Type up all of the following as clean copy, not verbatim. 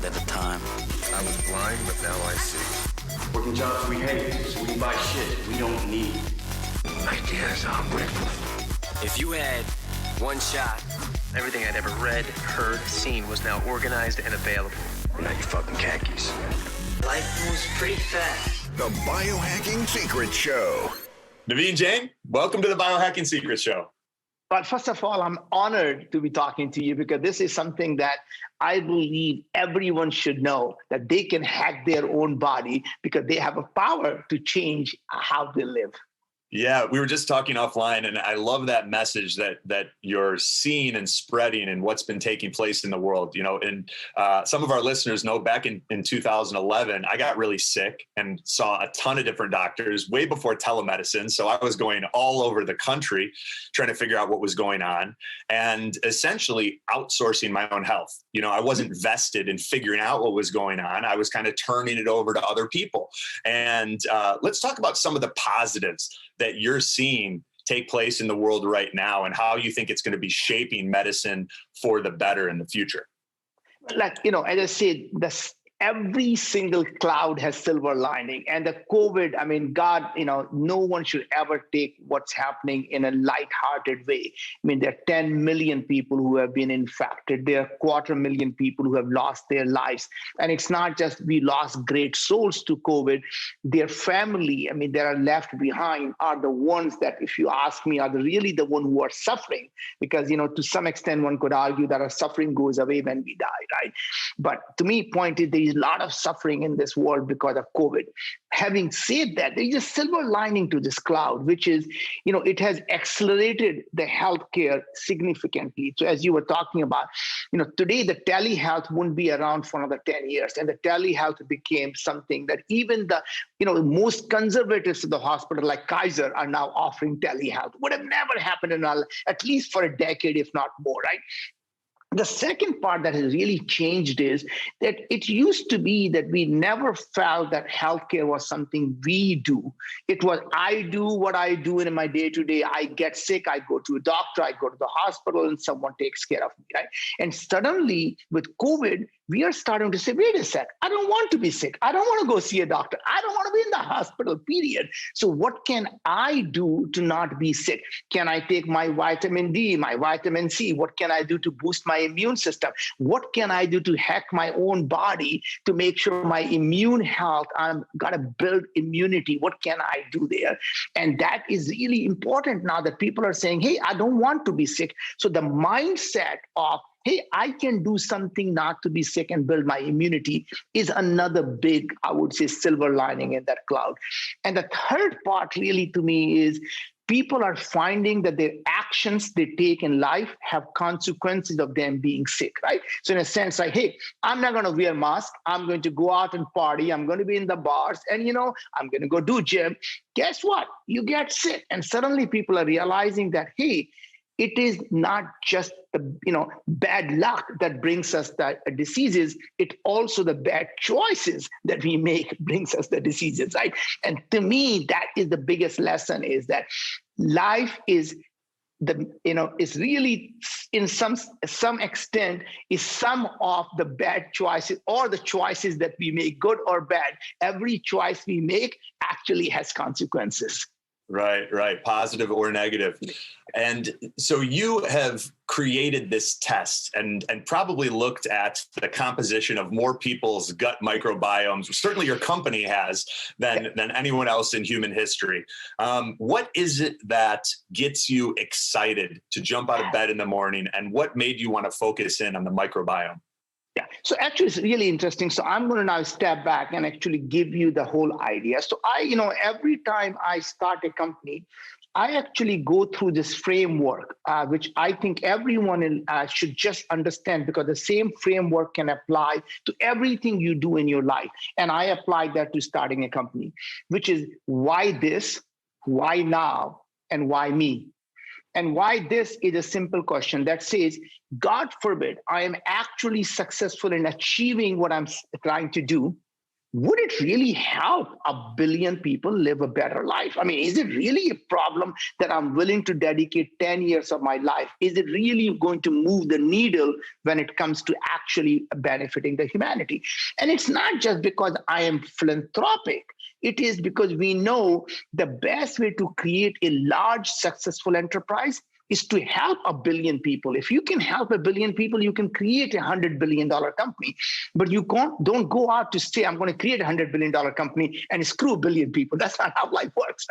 at a time. I was blind, but now I see. Working jobs we hate, so we buy shit we don't need. Ideas are brittle. If you had one shot, everything I'd ever read, heard, seen was now organized and available. Now you fucking khakis. life moves pretty fast. The Biohacking Secret Show. Naveen Jain, welcome to the Biohacking Secret Show. But first of all, I'm honored to be talking to you because this is something that I believe everyone should know, that they can hack their own body because they have a power to change how they live. Yeah, we were just talking offline, and I love that message that you're seeing and spreading and what's been taking place in the world. You know, and some of our listeners know back in 2011, I got really sick and saw a ton of different doctors way before telemedicine. So I was going all over the country trying to figure out what was going on and essentially outsourcing my own health. You know, I wasn't vested in figuring out what was going on. I was kind of turning it over to other people. And let's talk about some of the positives that you're seeing take place in the world right now and how you think it's going to be shaping medicine for the better in the future. Like, you know, as I said, every single cloud has silver lining. And the COVID, I mean, God, you know, no one should ever take what's happening in a lighthearted way. I mean, there are 10 million people who have been infected. There are 250,000 people who have lost their lives. And it's not just we lost great souls to COVID. Their family, I mean, that are left behind are the ones that, if you ask me, are really the ones who are suffering. Because, you know, to some extent, one could argue that our suffering goes away when we die, right? But to me, point is, there is a lot of suffering in this world because of COVID. Having said that, there is a silver lining to this cloud, which is, you know, it has accelerated the healthcare significantly. So as you were talking about, you know, today the telehealth wouldn't be around for another 10 years. And the telehealth became something that even the, you know, the most conservatives of the hospital like Kaiser are now offering telehealth. Would have never happened in at least for a decade, if not more, right? The second part that has really changed is that it used to be that we never felt that healthcare was something we do. It was, I do what I do in my day-to-day. I get sick, I go to a doctor, I go to the hospital, and someone takes care of me, right? And suddenly with COVID, we are starting to say, wait a sec, I don't want to be sick. I don't want to go see a doctor. I don't want to be in the hospital, period. So what can I do to not be sick? Can I take my vitamin D, my vitamin C? What can I do to boost my immune system? What can I do to hack my own body to make sure my immune health, I'm got to build immunity? What can I do there? And that is really important now that people are saying, hey, I don't want to be sick. So the mindset of, hey, I can do something not to be sick and build my immunity is another big, I would say, silver lining in that cloud. And the third part really to me is people are finding that their actions they take in life have consequences of them being sick, right? So in a sense, like, hey, I'm not going to wear a mask. I'm going to go out and party. I'm going to be in the bars and, you know, I'm going to go do gym. Guess what? You get sick. And suddenly people are realizing that, hey, it is not just the, you know, bad luck that brings us the diseases. It also the bad choices that we make brings us the diseases, right? And to me, that is the biggest lesson, is that life is the, you know, is really in some extent is some of the bad choices or the choices that we make, good or bad. Every choice we make actually has consequences. Right. Positive or negative. And so you have created this test and probably looked at the composition of more people's gut microbiomes. Certainly your company has than anyone else in human history. What is it that gets you excited to jump out of bed in the morning, and what made you want to focus in on the microbiome? Yeah, so actually it's really interesting. So I'm going to now step back and actually give you the whole idea. So every time I start a company, I actually go through this framework, which I think everyone should just understand, because the same framework can apply to everything you do in your life. And I applied that to starting a company, which is why this, why now, and why me? And why this is a simple question that says, God forbid, I am actually successful in achieving what I'm trying to do. would it really help 1 billion people live a better life? I mean, is it really a problem that I'm willing to dedicate 10 years of my life? Is it really going to move the needle when it comes to actually benefiting the humanity? And it's not just because I am philanthropic. It is because we know the best way to create a large, successful enterprise is to help 1 billion people. If you can help 1 billion people, you can create $100 billion company. But you don't go out to say, I'm going to create $100 billion company and screw 1 billion people. That's not how life works.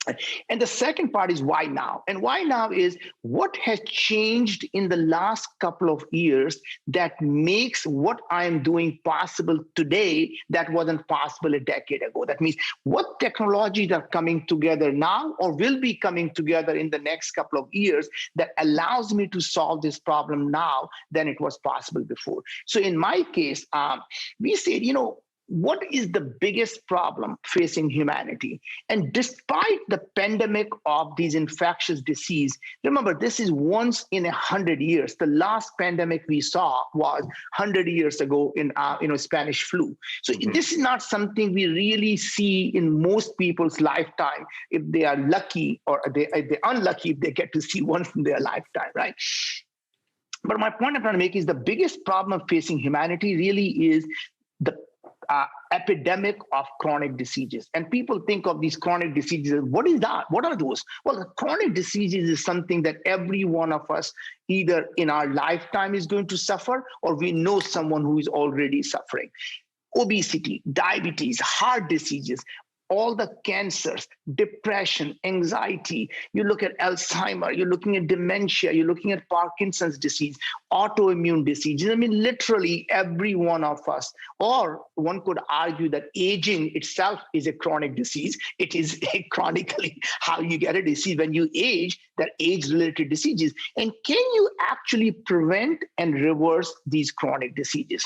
Right. And the second part is why now? And why now is what has changed in the last couple of years that makes what I am doing possible today that wasn't possible a decade ago. That means what technologies are coming together now or will be coming together in the next couple of years that allows me to solve this problem now than it was possible before. So in my case, we said, what is the biggest problem facing humanity? And despite the pandemic of these infectious disease, remember, this is once in 100 years. The last pandemic we saw was 100 years ago in Spanish flu. So this is not something we really see in most people's lifetime if they are lucky, or if they're unlucky if they get to see once in their lifetime, right? But my point I'm trying to make is the biggest problem facing humanity really is the epidemic of chronic diseases. And people think of these chronic diseases. What is that? What are those? Well, the chronic diseases is something that every one of us either in our lifetime is going to suffer or we know someone who is already suffering. Obesity, diabetes, heart diseases, all the cancers, depression, anxiety. You look at Alzheimer, you're looking at dementia, you're looking at Parkinson's disease, autoimmune diseases. I mean, literally every one of us, or one could argue that aging itself is a chronic disease. It is chronically how you get a disease. When you age, that age-related diseases. And can you actually prevent and reverse these chronic diseases?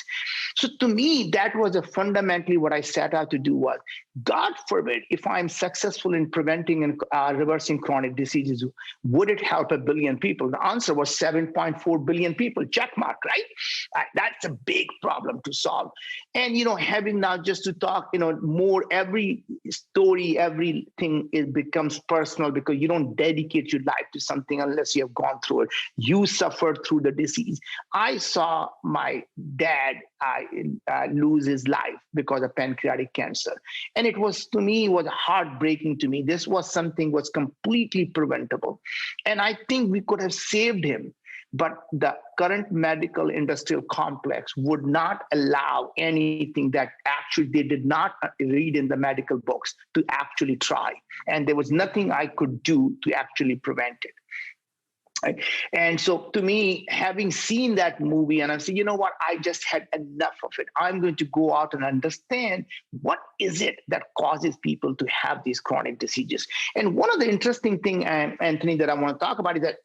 So to me, that was fundamentally what I set out to do was, God forbid, if I'm successful in preventing and reversing chronic diseases, would it help 1 billion people? The answer was 7.4 billion people, check mark, right? That's a big problem to solve. And, having now just to talk, more, every story, everything, it becomes personal because you don't dedicate your life to something unless you have gone through it. You suffered through the disease. I saw my dad lose his life because of pancreatic cancer. And it was, to me, was heartbreaking to me. This was something was completely preventable. And I think we could have saved him. But the current medical industrial complex would not allow anything that actually they did not read in the medical books to actually try. And there was nothing I could do to actually prevent it. Right? And so to me, having seen that movie, and I'm saying, you know what, I just had enough of it. I'm going to go out and understand what is it that causes people to have these chronic diseases. And one of the interesting things, Anthony, that I want to talk about is that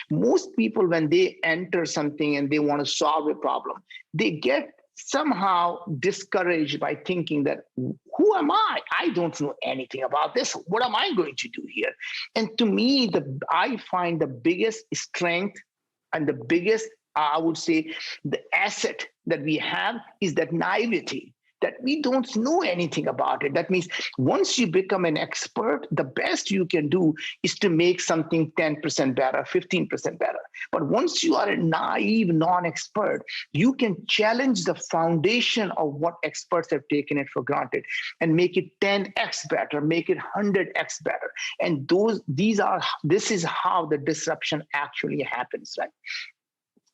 most people, when they enter something and they want to solve a problem, they get somehow discouraged by thinking that, who am I? I don't know anything about this. What am I going to do here? And to me, I find the biggest strength and the biggest, I would say, the asset that we have is that naivety, that we don't know anything about it. That means once you become an expert, the best you can do is to make something 10% better, 15% better. But once you are a naive non-expert, you can challenge the foundation of what experts have taken it for granted and make it 10x better, make it 100x better. And this is how the disruption actually happens, right?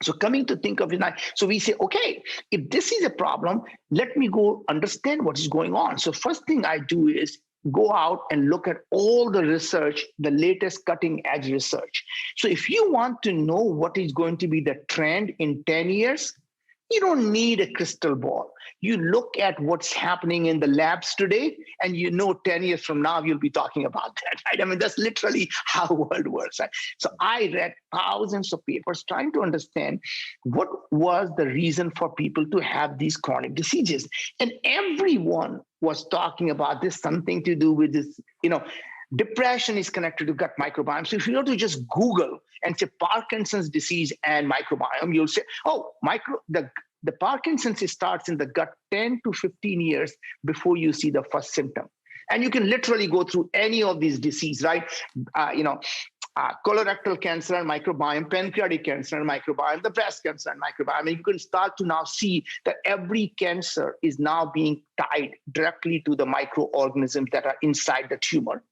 So coming to think of it now, so we say, okay, if this is a problem, let me go understand what is going on. So first thing I do is go out and look at all the research, the latest cutting edge research. So if you want to know what is going to be the trend in 10 years, you don't need a crystal ball. You look at what's happening in the labs today, and 10 years from now, you'll be talking about that, right? I mean, that's literally how the world works, right? So I read thousands of papers trying to understand what was the reason for people to have these chronic diseases. And everyone was talking about this, something to do with this, depression is connected to gut microbiome. So if you were to just Google and say Parkinson's disease and microbiome, you'll say, oh, the the Parkinson's starts in the gut 10 to 15 years before you see the first symptom. And you can literally go through any of these diseases, right? Colorectal cancer and microbiome, pancreatic cancer and microbiome, the breast cancer and microbiome. And you can start to now see that every cancer is now being tied directly to the microorganisms that are inside the tumor.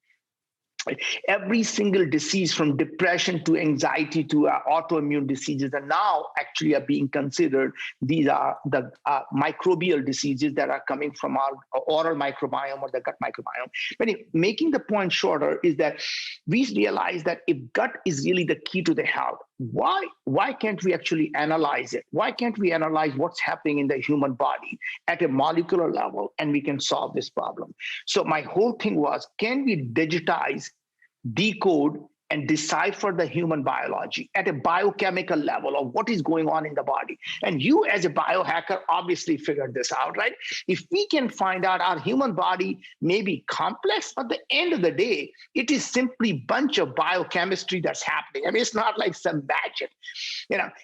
Every single disease, from depression to anxiety to autoimmune diseases, are now actually are being considered. These are the microbial diseases that are coming from our oral microbiome or the gut microbiome. But making the point shorter is that we realize that if gut is really the key to the health, why can't we actually analyze it? Why can't we analyze what's happening in the human body at a molecular level, and we can solve this problem? So my whole thing was, can we digitize, decode, and decipher the human biology at a biochemical level of what is going on in the body? And you as a biohacker obviously figured this out, right? If we can find out our human body may be complex, but at the end of the day, it is simply bunch of biochemistry that's happening. I mean, it's not like some magic,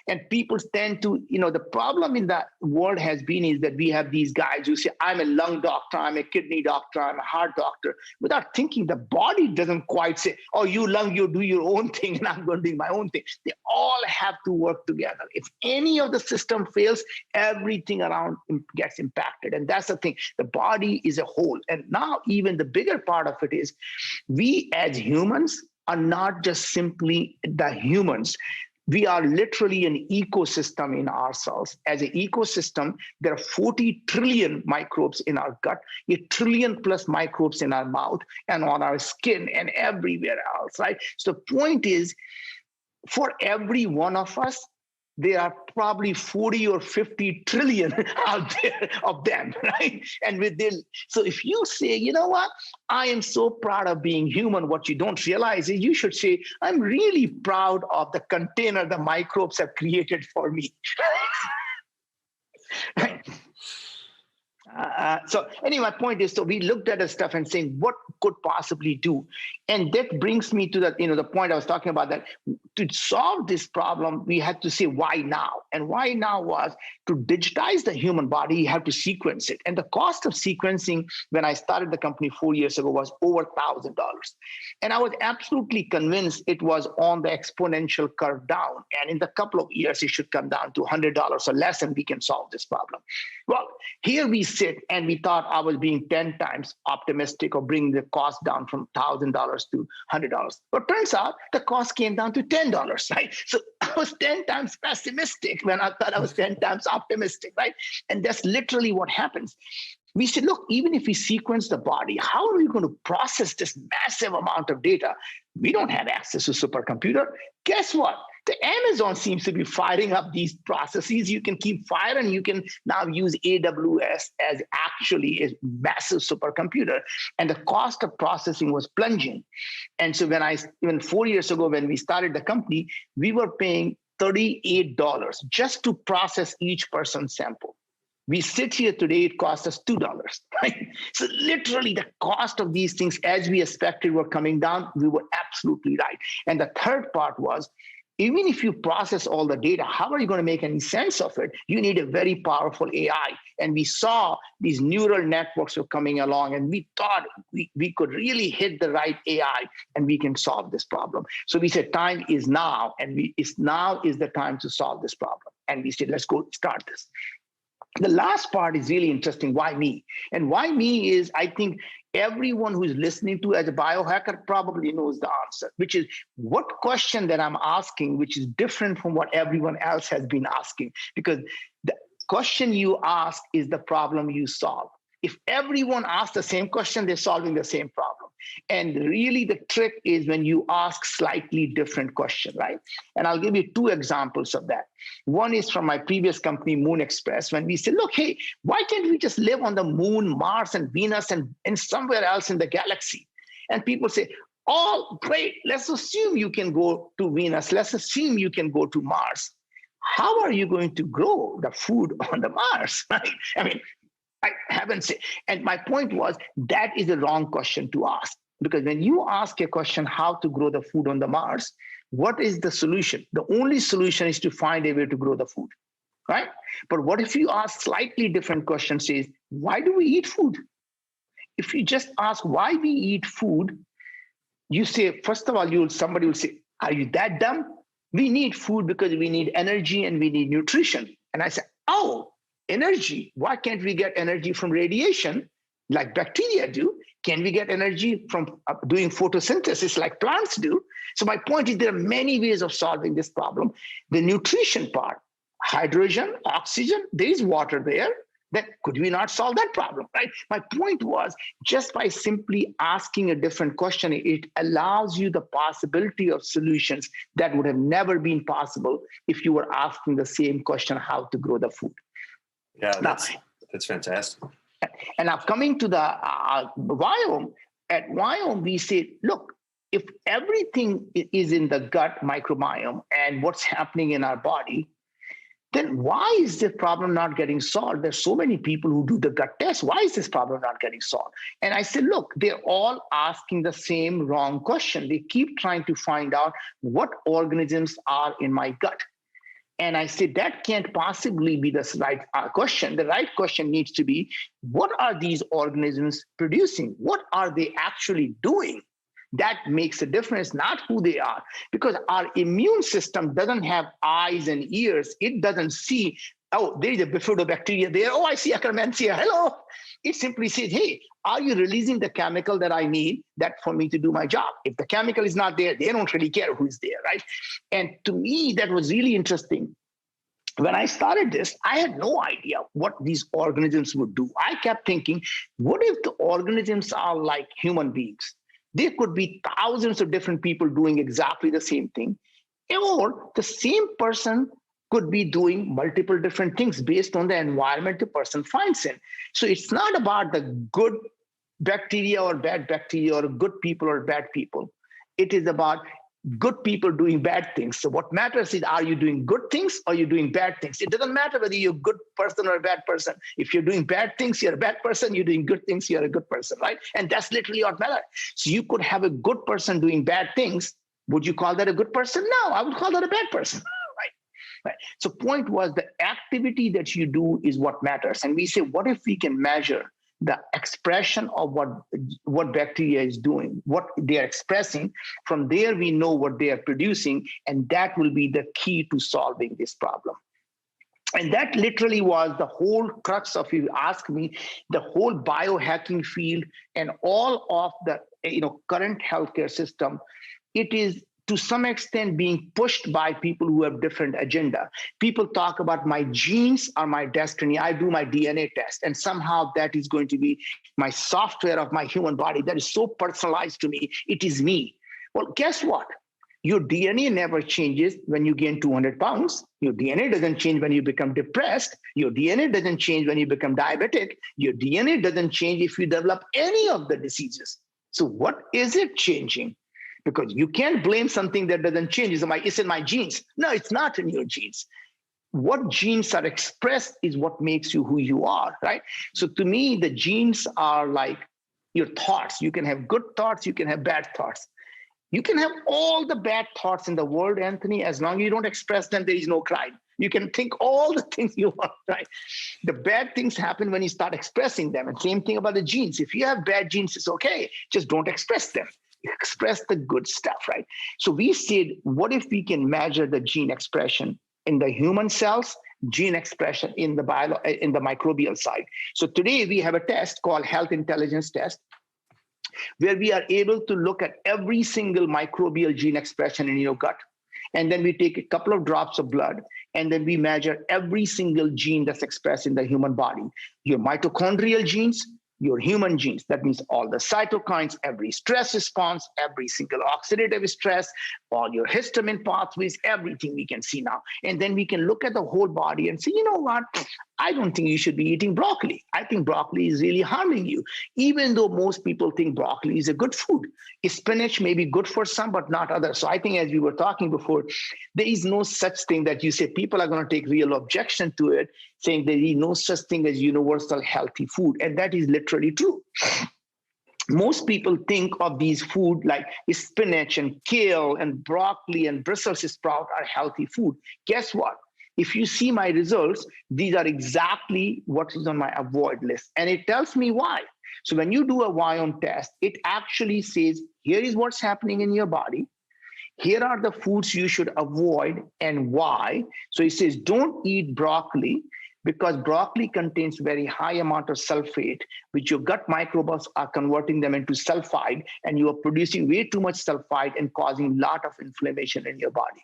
and people tend to, the problem in the world has been is that we have these guys who say, I'm a lung doctor, I'm a kidney doctor, I'm a heart doctor, without thinking the body doesn't quite say, oh, you lung, you do your own thing and I'm going to do my own thing. They all have to work together. If any of the system fails, everything around gets impacted. And that's the thing. The body is a whole. And now even the bigger part of it is we as humans are not just simply the humans. We are literally an ecosystem in ourselves. As an ecosystem, there are 40 trillion microbes in our gut, a trillion plus microbes in our mouth and on our skin and everywhere else, right? So the point is, for every one of us, there are probably 40 or 50 trillion out there of them, right? And so if you say, you know what, I am so proud of being human, what you don't realize is you should say, I'm really proud of the container the microbes have created for me. Right? So anyway, my point is, so we looked at the stuff and saying, what could possibly do? And that brings me to the point I was talking about, that to solve this problem, we had to say, why now? And why now was to digitize the human body, you have to sequence it. And the cost of sequencing when I started the company 4 years ago was over $1,000. And I was absolutely convinced it was on the exponential curve down. And in the couple of years, it should come down to $100 or less, and we can solve this problem. Well, here we sit, and we thought I was being 10 times optimistic or bringing the cost down from $1,000 to $100. But turns out the cost came down to $10, right? So I was 10 times pessimistic when I thought I was 10 times optimistic, right? And that's literally what happens. We said, look, even if we sequence the body, how are we going to process this massive amount of data? We don't have access to supercomputer. Guess what? The Amazon seems to be firing up these processes. You can keep firing. You can now use AWS as actually a massive supercomputer. And the cost of processing was plunging. And so even 4 years ago, when we started the company, we were paying $38 just to process each person's sample. We sit here today, it costs us $2, right? So literally the cost of these things, as we expected, were coming down. We were absolutely right. And the third part was, even if you process all the data, how are you going to make any sense of it? You need a very powerful AI. And we saw these neural networks were coming along, and we thought we could really hit the right AI and we can solve this problem. So we said, time is now, and now is the time to solve this problem. And we said, let's go start this. The last part is really interesting. Why me? And why me is, I think everyone who is listening to as a biohacker probably knows the answer, which is what question that I'm asking, which is different from what everyone else has been asking, because the question you ask is the problem you solve. If everyone asks the same question, they're solving the same problem. And really the trick is when you ask slightly different question, right? And I'll give you two examples of that. One is from my previous company, Moon Express, when we said, look, hey, why can't we just live on the moon, Mars, and Venus, and somewhere else in the galaxy? And people say, oh, great, let's assume you can go to Venus. Let's assume you can go to Mars. How are you going to grow the food on the Mars, right? I mean, I haven't said, and my point was that is the wrong question to ask, because when you ask a question how to grow the food on the Mars, what is the solution? The only solution is to find a way to grow the food. right? But what if you ask slightly different questions, is why do we eat food? If you just ask why we eat food, you say, first of all, somebody will say, are you that dumb? We need food because we need energy and we need nutrition. And I say, oh, energy. Why can't we get energy from radiation like bacteria do? Can we get energy from doing photosynthesis like plants do? So my point is there are many ways of solving this problem. The nutrition part, hydrogen, oxygen, there is water there. Then could we not solve that problem, right? My point was, just by simply asking a different question, it allows you the possibility of solutions that would have never been possible if you were asking the same question, how to grow the food. Yeah, that's fantastic. And now coming to the Viome, at Viome, we say, look, if everything is in the gut microbiome and what's happening in our body, then why is this problem not getting solved? There's so many people who do the gut test. Why is this problem not getting solved? And I said, look, they're all asking the same wrong question. They keep trying to find out what organisms are in my gut. And I said, that can't possibly be the right question. The right question needs to be, what are these organisms producing? What are they actually doing? That makes a difference, not who they are. Because our immune system doesn't have eyes and ears. It doesn't see, oh, there is a bifidobacteria there. Oh, I see Akkermansia. Hello. It simply says, hey, are you releasing the chemical that I need for me to do my job? If the chemical is not there, they don't really care who's there, right? And to me, that was really interesting. When I started this, I had no idea what these organisms would do. I kept thinking, what if the organisms are like human beings? There could be thousands of different people doing exactly the same thing, or the same person could be doing multiple different things based on the environment the person finds in. So it's not about the good bacteria or bad bacteria or good people or bad people. It is about good people doing bad things. So what matters is, are you doing good things or are you doing bad things? It doesn't matter whether you're a good person or a bad person. If you're doing bad things, you're a bad person. You're doing good things, you're a good person, right? And that's literally what matters. So you could have a good person doing bad things. Would you call that a good person? No, I would call that a bad person, right? So point was, the activity that you do is what matters. And we say, what if we can measure the expression of what bacteria is doing, what they are expressing? From there, we know what they are producing, and that will be the key to solving this problem. And that literally was the whole crux of, you ask me, the whole biohacking field and all of the current healthcare system. It is to some extent being pushed by people who have different agenda. People talk about my genes are my destiny. I do my DNA test, and somehow that is going to be my software of my human body that is so personalized to me. It is me. Well, guess what? Your DNA never changes when you gain 200 pounds. Your DNA doesn't change when you become depressed. Your DNA doesn't change when you become diabetic. Your DNA doesn't change if you develop any of the diseases. So what is it changing? Because you can't blame something that doesn't change. It's in my genes. No, it's not in your genes. What genes are expressed is what makes you who you are, right? So to me, the genes are like your thoughts. You can have good thoughts, you can have bad thoughts. You can have all the bad thoughts in the world, Anthony, as long as you don't express them, there is no crime. You can think all the things you want, right? The bad things happen when you start expressing them. And same thing about the genes. If you have bad genes, it's okay. Just don't express them. Express the good stuff, right? So we said, what if we can measure the gene expression in the human cells, gene expression in the microbial side? So today we have a test called Health Intelligence Test, where we are able to look at every single microbial gene expression in your gut. And then we take a couple of drops of blood, and then we measure every single gene that's expressed in the human body. Your mitochondrial genes, your human genes, that means all the cytokines, every stress response, every single oxidative stress, all your histamine pathways, everything we can see now. And then we can look at the whole body and say, you know what? I don't think you should be eating broccoli. I think broccoli is really harming you, even though most people think broccoli is a good food. Spinach may be good for some, but not others. So I think, as we were talking before, there is no such thing that you say people are going to take real objection to it, saying there is no such thing as universal healthy food. And that is literally true. Most people think of these food like spinach and kale and broccoli and Brussels sprout are healthy food. Guess what? If you see my results, these are exactly what is on my avoid list. And it tells me why. So when you do a Viome test, it actually says, here is what's happening in your body. Here are the foods you should avoid and why. So it says, don't eat broccoli because broccoli contains very high amount of sulfate, which your gut microbes are converting them into sulfide, and you are producing way too much sulfide and causing a lot of inflammation in your body.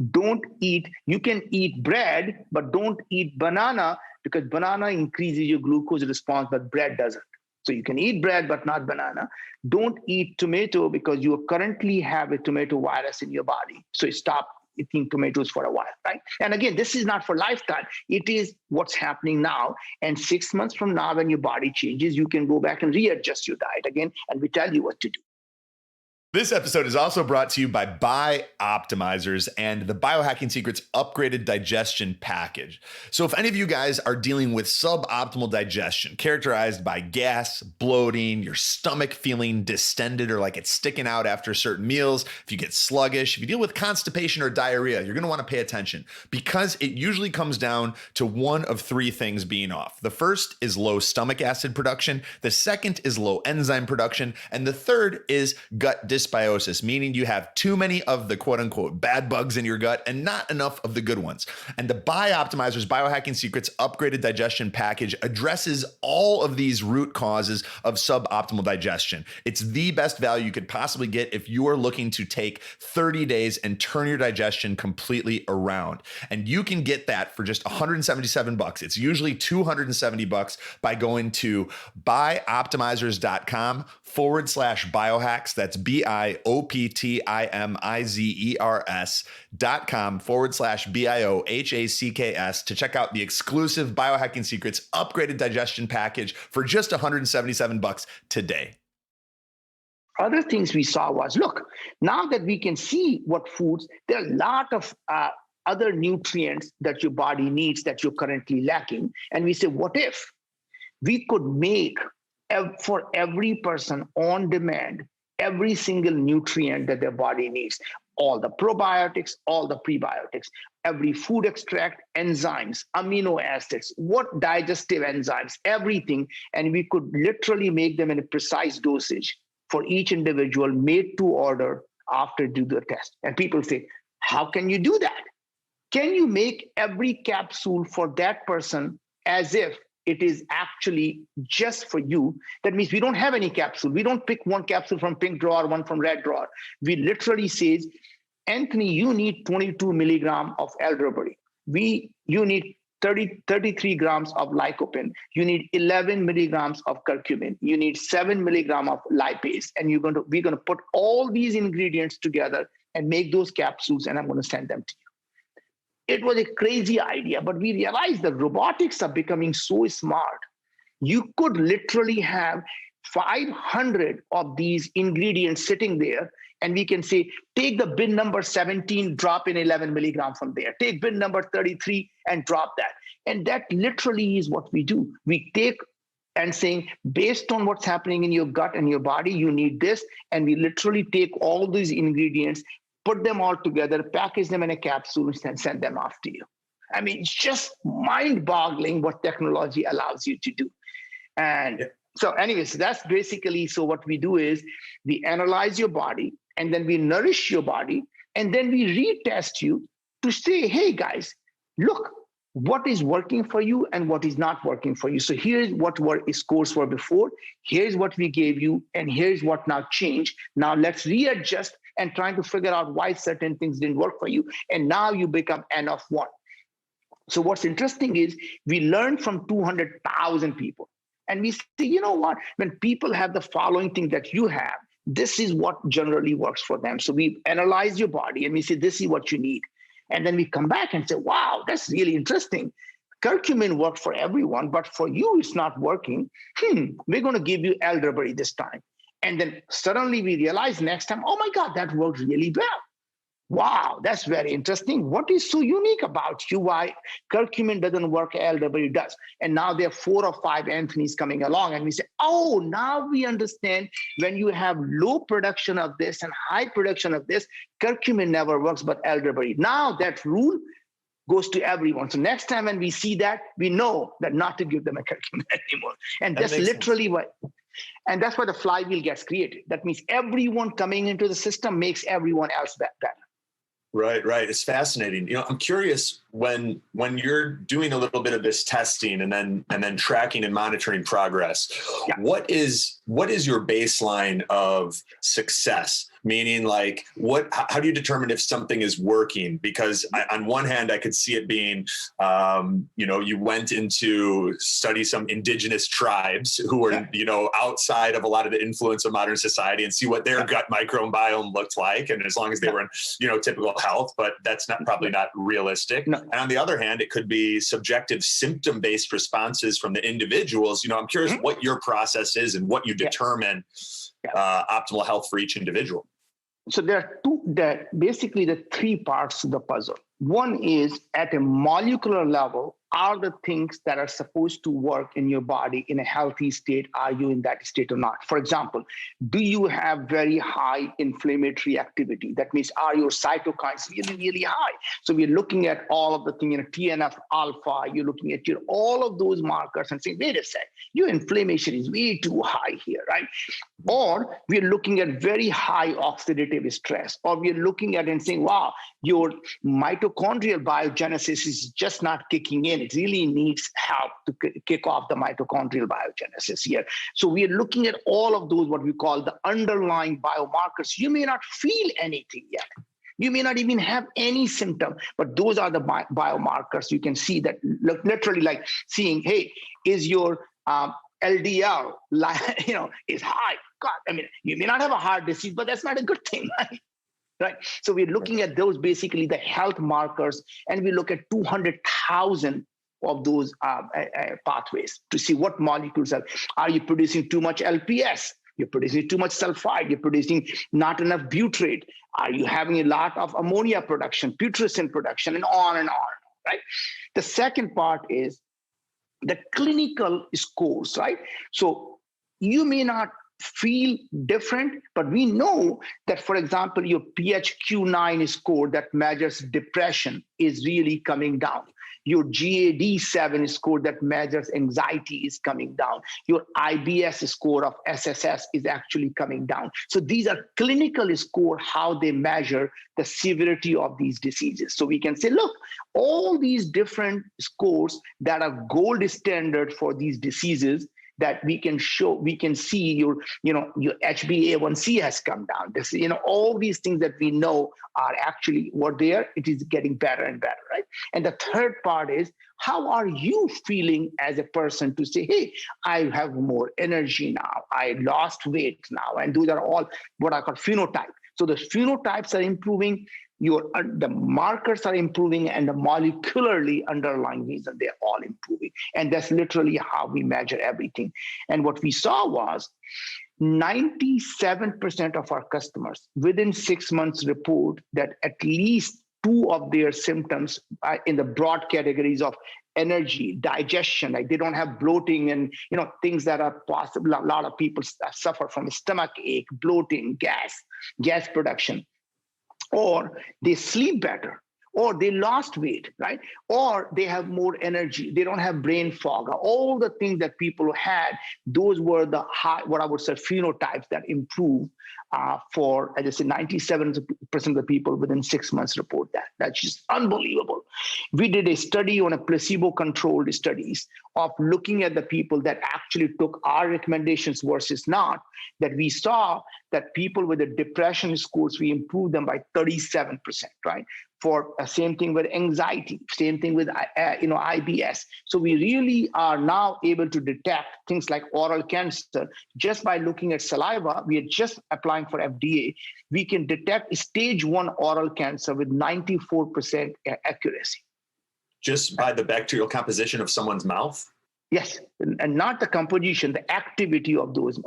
Don't eat, you can eat bread, but don't eat banana because banana increases your glucose response, but bread doesn't. So you can eat bread, but not banana. Don't eat tomato because you currently have a tomato virus in your body. So stop eating tomatoes for a while, right? And again, this is not for lifetime. It is what's happening now. And 6 months from now, when your body changes, you can go back and readjust your diet again, and we tell you what to do. This episode is also brought to you by Bioptimizers and the Biohacking Secrets Upgraded Digestion Package. So if any of you guys are dealing with suboptimal digestion, characterized by gas, bloating, your stomach feeling distended or like it's sticking out after certain meals, if you get sluggish, if you deal with constipation or diarrhea, you're going to want to pay attention because it usually comes down to one of three things being off. The first is low stomach acid production. The second is low enzyme production. And the third is gut dysbiosis, meaning you have too many of the quote unquote bad bugs in your gut and not enough of the good ones. And the Bioptimizers Biohacking Secrets Upgraded Digestion Package addresses all of these root causes of suboptimal digestion. It's the best value you could possibly get if you are looking to take 30 days and turn your digestion completely around. And you can get that for just $177. It's usually $270 by going to bioptimizers.com/biohacks. That's bioptimizers.com/BIOHACKS to check out the exclusive Biohacking Secrets Upgraded Digestion Package for just $177 today. Other things we saw was, look, now that we can see what foods, there are a lot of other nutrients that your body needs that you're currently lacking. And we say, what if we could make for every person on demand every single nutrient that their body needs, all the probiotics, all the prebiotics, every food extract, enzymes, amino acids, what digestive enzymes, everything. And we could literally make them in a precise dosage for each individual, made to order after do the test. And people say, how can you do that? Can you make every capsule for that person as if it is actually just for you? That means we don't have any capsule. We don't pick one capsule from pink drawer, one from red drawer. We literally says, Anthony, you need 22 milligram of elderberry. You need 33 grams of lycopene. You need 11 milligrams of curcumin. You need 7 milligram of lipase. And we're going to put all these ingredients together and make those capsules, and I'm going to send them to you. It was a crazy idea, but we realized that robotics are becoming so smart. You could literally have 500 of these ingredients sitting there, and we can say, take the bin number 17, drop in 11 milligram from there. Take bin number 33 and drop that. And that literally is what we do. We take and saying, based on what's happening in your gut and your body, you need this. And we literally take all these ingredients, put them all together, package them in a capsule, and send them off to you. I mean, it's just mind-boggling what technology allows you to do. And so anyways, that's basically, so what we do is we analyze your body, and then we nourish your body, and then we retest you to say, hey guys, look, what is working for you and what is not working for you. So here's what scores were before, here's what we gave you, and here's what now changed. Now let's readjust and trying to figure out why certain things didn't work for you. And now you become N of 1. So what's interesting is we learned from 200,000 people. And we say, you know what, when people have the following thing that you have, this is what generally works for them. So we analyze your body and we say, this is what you need. And then we come back and say, wow, that's really interesting. Curcumin worked for everyone, but for you, it's not working. We're going to give you elderberry this time. And then suddenly we realize next time, oh my God, that worked really well. Wow, that's very interesting. What is so unique about you? Why curcumin doesn't work, elderberry does? And now there are 4 or 5 Anthonys coming along, and we say, oh, now we understand when you have low production of this and high production of this, curcumin never works, but elderberry. Now that rule goes to everyone. So next time when we see that, we know that not to give them a curcumin anymore. And that's literally what, and that's why the flywheel gets created. That means everyone coming into the system makes everyone else better. Right. It's fascinating. I'm curious when you're doing a little bit of this testing and then tracking and monitoring progress, what is your baseline of success? Meaning, like, how do you determine if something is working? Because on one hand, I could see it being, you went into study some indigenous tribes who are, outside of a lot of the influence of modern society and see what their gut microbiome looked like. And as long as they were in, typical health, but that's probably not realistic. No. And on the other hand, it could be subjective symptom-based responses from the individuals. I'm curious what your process is and what you determine optimal health for each individual. So there are basically the three parts to the puzzle. One is at a molecular level, are the things that are supposed to work in your body in a healthy state, are you in that state or not? For example, do you have very high inflammatory activity? That means are your cytokines really, really high? So we're looking at all of the things, TNF alpha, you're looking at all of those markers and saying, wait a sec, your inflammation is way too high here, right? Or we're looking at very high oxidative stress, or we're looking at and saying, wow, your mitochondrial biogenesis is just not kicking in. It really needs help to kick off the mitochondrial biogenesis here. So we are looking at all of those, what we call the underlying biomarkers. You may not feel anything yet. You may not even have any symptom, but those are the biomarkers. You can see that literally like seeing, hey, is your LDL, is high. God, you may not have a heart disease, but that's not a good thing, right? So we're looking at those, basically the health markers, and we look at 200,000 of those pathways to see what molecules are you producing too much LPS? You're producing too much sulfide. You're producing not enough butyrate. Are you having a lot of ammonia production, putrescine production, and on, right? The second part is the clinical scores, right? So you may not feel different, but we know that, for example, your PHQ-9 score that measures depression is really coming down. Your GAD-7 score that measures anxiety is coming down. Your IBS score of SSS is actually coming down. So these are clinical score, how they measure the severity of these diseases. So we can say, look, all these different scores that are gold standard for these diseases that we can show, we can see your HbA1c has come down. This, all these things that we know are actually what they are. It is getting better and better, right? And the third part is, how are you feeling as a person to say, hey, I have more energy now, I lost weight now, and those are all what I call phenotype. So the phenotypes are improving, the markers are improving, and the molecularly underlying reason, they're all improving. And that's literally how we measure everything. And what we saw was 97% of our customers within 6 months report that at least two of their symptoms in the broad categories of energy, digestion, like they don't have bloating and things that are possible. A lot of people suffer from stomach ache, bloating, gas production, or they sleep better, or they lost weight, right? Or they have more energy, they don't have brain fog. All the things that people had, those were the high, what I would say, phenotypes that improve for, as I said, 97% of the people within 6 months report that. That's just unbelievable. We did a study on a placebo-controlled studies of looking at the people that actually took our recommendations versus not, that we saw that people with the depression scores, we improved them by 37%, right? For same thing with anxiety, same thing with IBS. So we really are now able to detect things like oral cancer just by looking at saliva. We are just applying for FDA. We can detect stage 1 oral cancer with 94% accuracy. Just by the bacterial composition of someone's mouth? Yes, and not the composition, the activity of those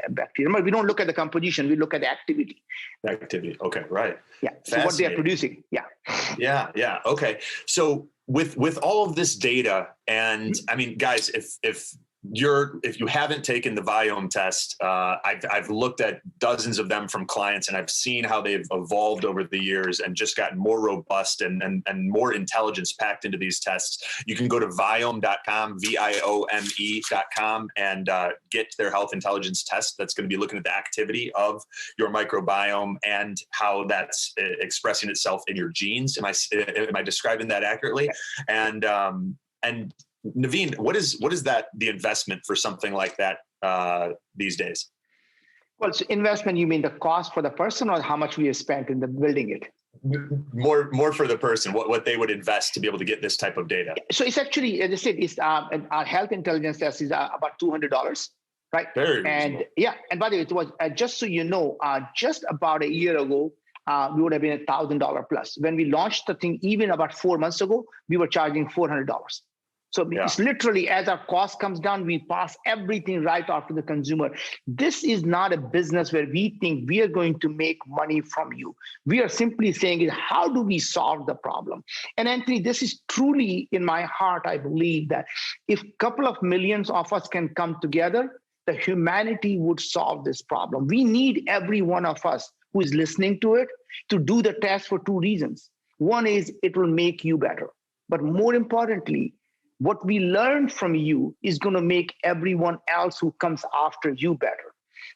bacteria. Remember, we don't look at the composition, we look at the activity. Activity, okay, right. Yeah, so what they are producing, yeah. Okay. So with all of this data, and I mean, guys, if if you haven't taken the Viome test, I've looked at dozens of them from clients, and I've seen how they've evolved over the years and just gotten more robust and more intelligence packed into these tests. You can go to viome.com, viome.com, and get their health intelligence test. That's going to be looking at the activity of your microbiome and how that's expressing itself in your genes. Am I describing that accurately? And Naveen, what is the investment for something like that these days? Well, so investment, you mean the cost for the person or how much we have spent in the building it? More for the person, what they would invest to be able to get this type of data. So it's actually, as I said, it's our health intelligence test is about $200, right? Very and reasonable. yeah, and by the way, it was just so you know, just about a year ago, we would have been $1,000 plus. When we launched the thing, even about 4 months ago, we were charging $400. So it's literally, as our cost comes down, we pass everything right off to the consumer. This is not a business where we think we are going to make money from you. We are simply saying, how do we solve the problem? And Anthony, this is truly in my heart. I believe that if a couple of millions of us can come together, the humanity would solve this problem. We need every one of us who is listening to it to do the test for two reasons. One is it will make you better. But more importantly, what we learn from you is going to make everyone else who comes after you better.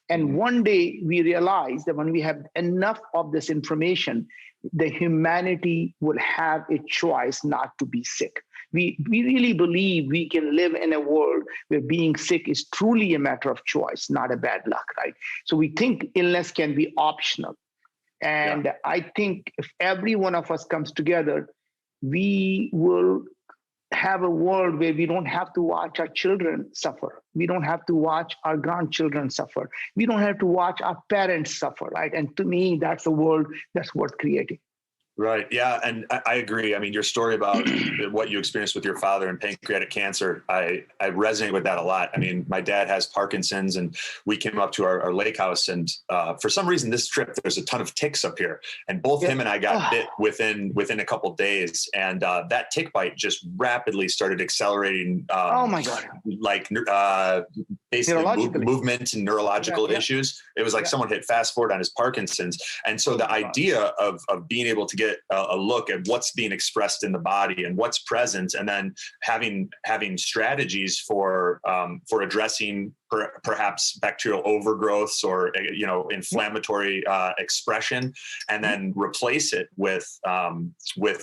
And one day we realize that when we have enough of this information, the humanity will have a choice not to be sick. We really believe we can live in a world where being sick is truly a matter of choice, not a bad luck, right? So we think illness can be optional. And I think if every one of us comes together, we will have a world where we don't have to watch our children suffer. We don't have to watch our grandchildren suffer. We don't have to watch our parents suffer, right? And to me, that's a world that's worth creating. Right. Yeah. And I agree. I mean, your story about what you experienced with your father and pancreatic cancer, I resonate with that a lot. I mean, my dad has Parkinson's, and we came up to our lake house, and for some reason this trip, there's a ton of ticks up here, and both him and I got bit within a couple of days. And that tick bite just rapidly started accelerating. Oh my God. Like basically movement and neurological issues. It was like someone hit fast forward on his Parkinson's. And so the idea of being able to get a look at what's being expressed in the body and what's present, and then having strategies for addressing perhaps bacterial overgrowths or inflammatory expression, and then replace it with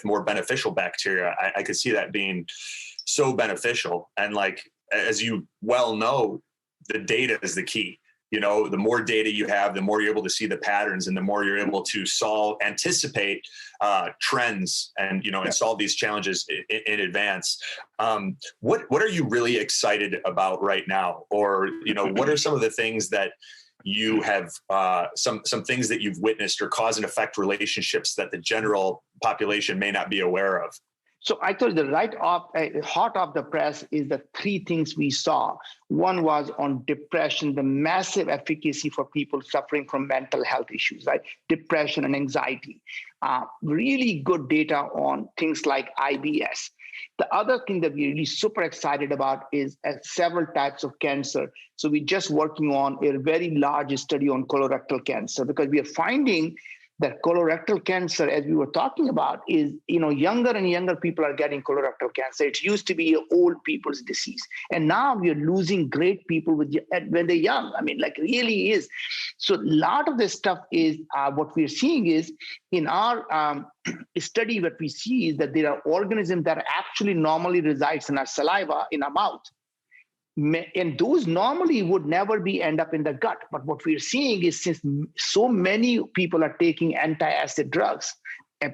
more beneficial bacteria. I could see that being so beneficial. And like, as you well know, the data is the key. The more data you have, the more you're able to see the patterns, and the more you're able to anticipate trends, and and solve these challenges in advance. What are you really excited about right now? Or what are some of the things that you have some things that you've witnessed or cause and effect relationships that the general population may not be aware of? So I told you, hot off the press is the three things we saw. One was on depression, the massive efficacy for people suffering from mental health issues, right? Depression and anxiety. Really good data on things like IBS. The other thing that we're really super excited about is several types of cancer. So we're just working on a very large study on colorectal cancer, because we are finding that colorectal cancer, as we were talking about, is, younger and younger people are getting colorectal cancer. It used to be old people's disease. And now we are losing great people when they're young. I mean, like, really is. So a lot of this stuff is what we're seeing is in our study, what we see is that there are organisms that actually normally resides in our saliva, in our mouth. And those normally would never end up in the gut. But what we're seeing is, since so many people are taking anti-acid drugs,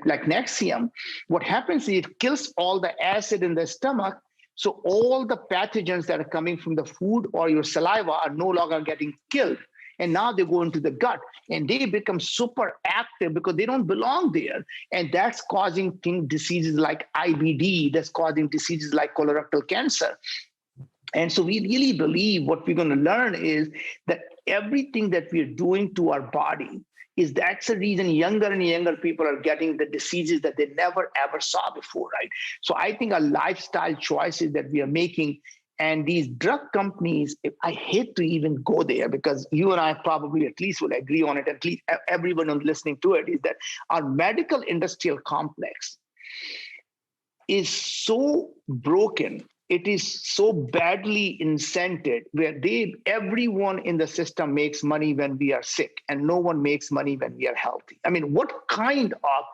like Nexium, what happens is it kills all the acid in the stomach. So all the pathogens that are coming from the food or your saliva are no longer getting killed. And now they go into the gut, and they become super active because they don't belong there. And that's causing diseases like IBD, that's causing diseases like colorectal cancer. And so we really believe what we're going to learn is that everything that we're doing to our body that's the reason younger and younger people are getting the diseases that they never, ever saw before, right? So I think our lifestyle choices that we are making And these drug companies, I hate to even go there because you and I probably at least will agree on it, at least everyone who's listening to it, is that our medical industrial complex is so broken. It is so badly incented where everyone in the system makes money when we are sick and no one makes money when we are healthy. I mean, what kind of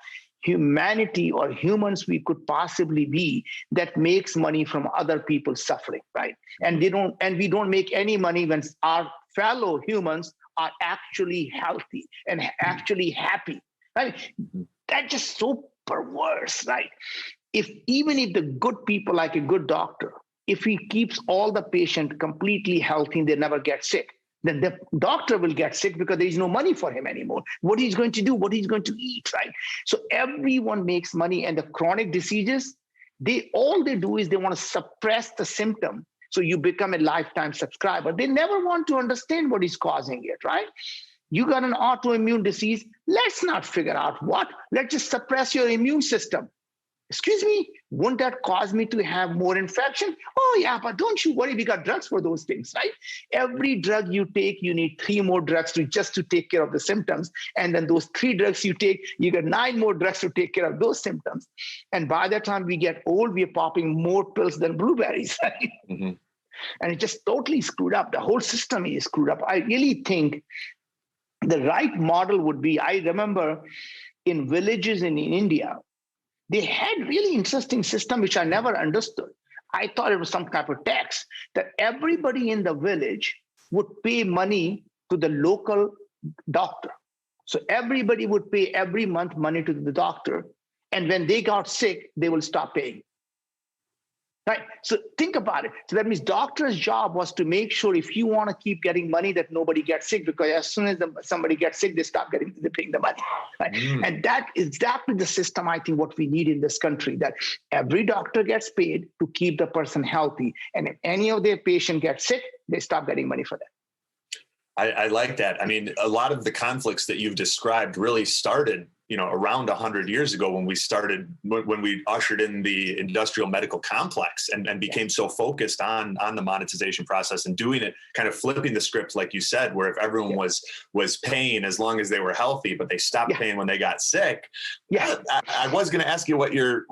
humanity or humans we could possibly be that makes money from other people's suffering, right? And we don't make any money when our fellow humans are actually healthy and actually happy. Right? That's just so perverse, right? Even if the good people, like a good doctor, if he keeps all the patient completely healthy and they never get sick, then the doctor will get sick because there is no money for him anymore. What he's going to do, what he's going to eat, right? So everyone makes money, and the chronic diseases, all they do is they want to suppress the symptom. So you become a lifetime subscriber. They never want to understand what is causing it, right? You got an autoimmune disease. Let's not figure out what. Let's just suppress your immune system. Excuse me, won't that cause me to have more infection? Oh yeah, but don't you worry, we got drugs for those things, right? Every drug you take, you need 3 more drugs to take care of the symptoms. And then those 3 drugs you take, you get 9 more drugs to take care of those symptoms. And by the time we get old, we're popping more pills than blueberries, right? Mm-hmm. And it's just totally screwed up. The whole system is screwed up. I really think the right model would be, I remember in villages in India, they had really interesting system, which I never understood. I thought it was some type of tax that everybody in the village would pay money to the local doctor. So everybody would pay every month money to the doctor. And when they got sick, they will stop paying. Right? So think about it. So that means doctor's job was to make sure if you want to keep getting money that nobody gets sick, because as soon as somebody gets sick, they stop paying the money. Right? And that is exactly the system I think what we need in this country, that every doctor gets paid to keep the person healthy. And if any of their patient gets sick, they stop getting money for that. I like that. I mean, a lot of the conflicts that you've described really started, around 100 years ago when we ushered in the industrial medical complex and became so focused on the monetization process and doing it, kind of flipping the script, like you said, where if everyone was paying as long as they were healthy, but they stopped paying when they got sick. Yeah, I was going to ask you what your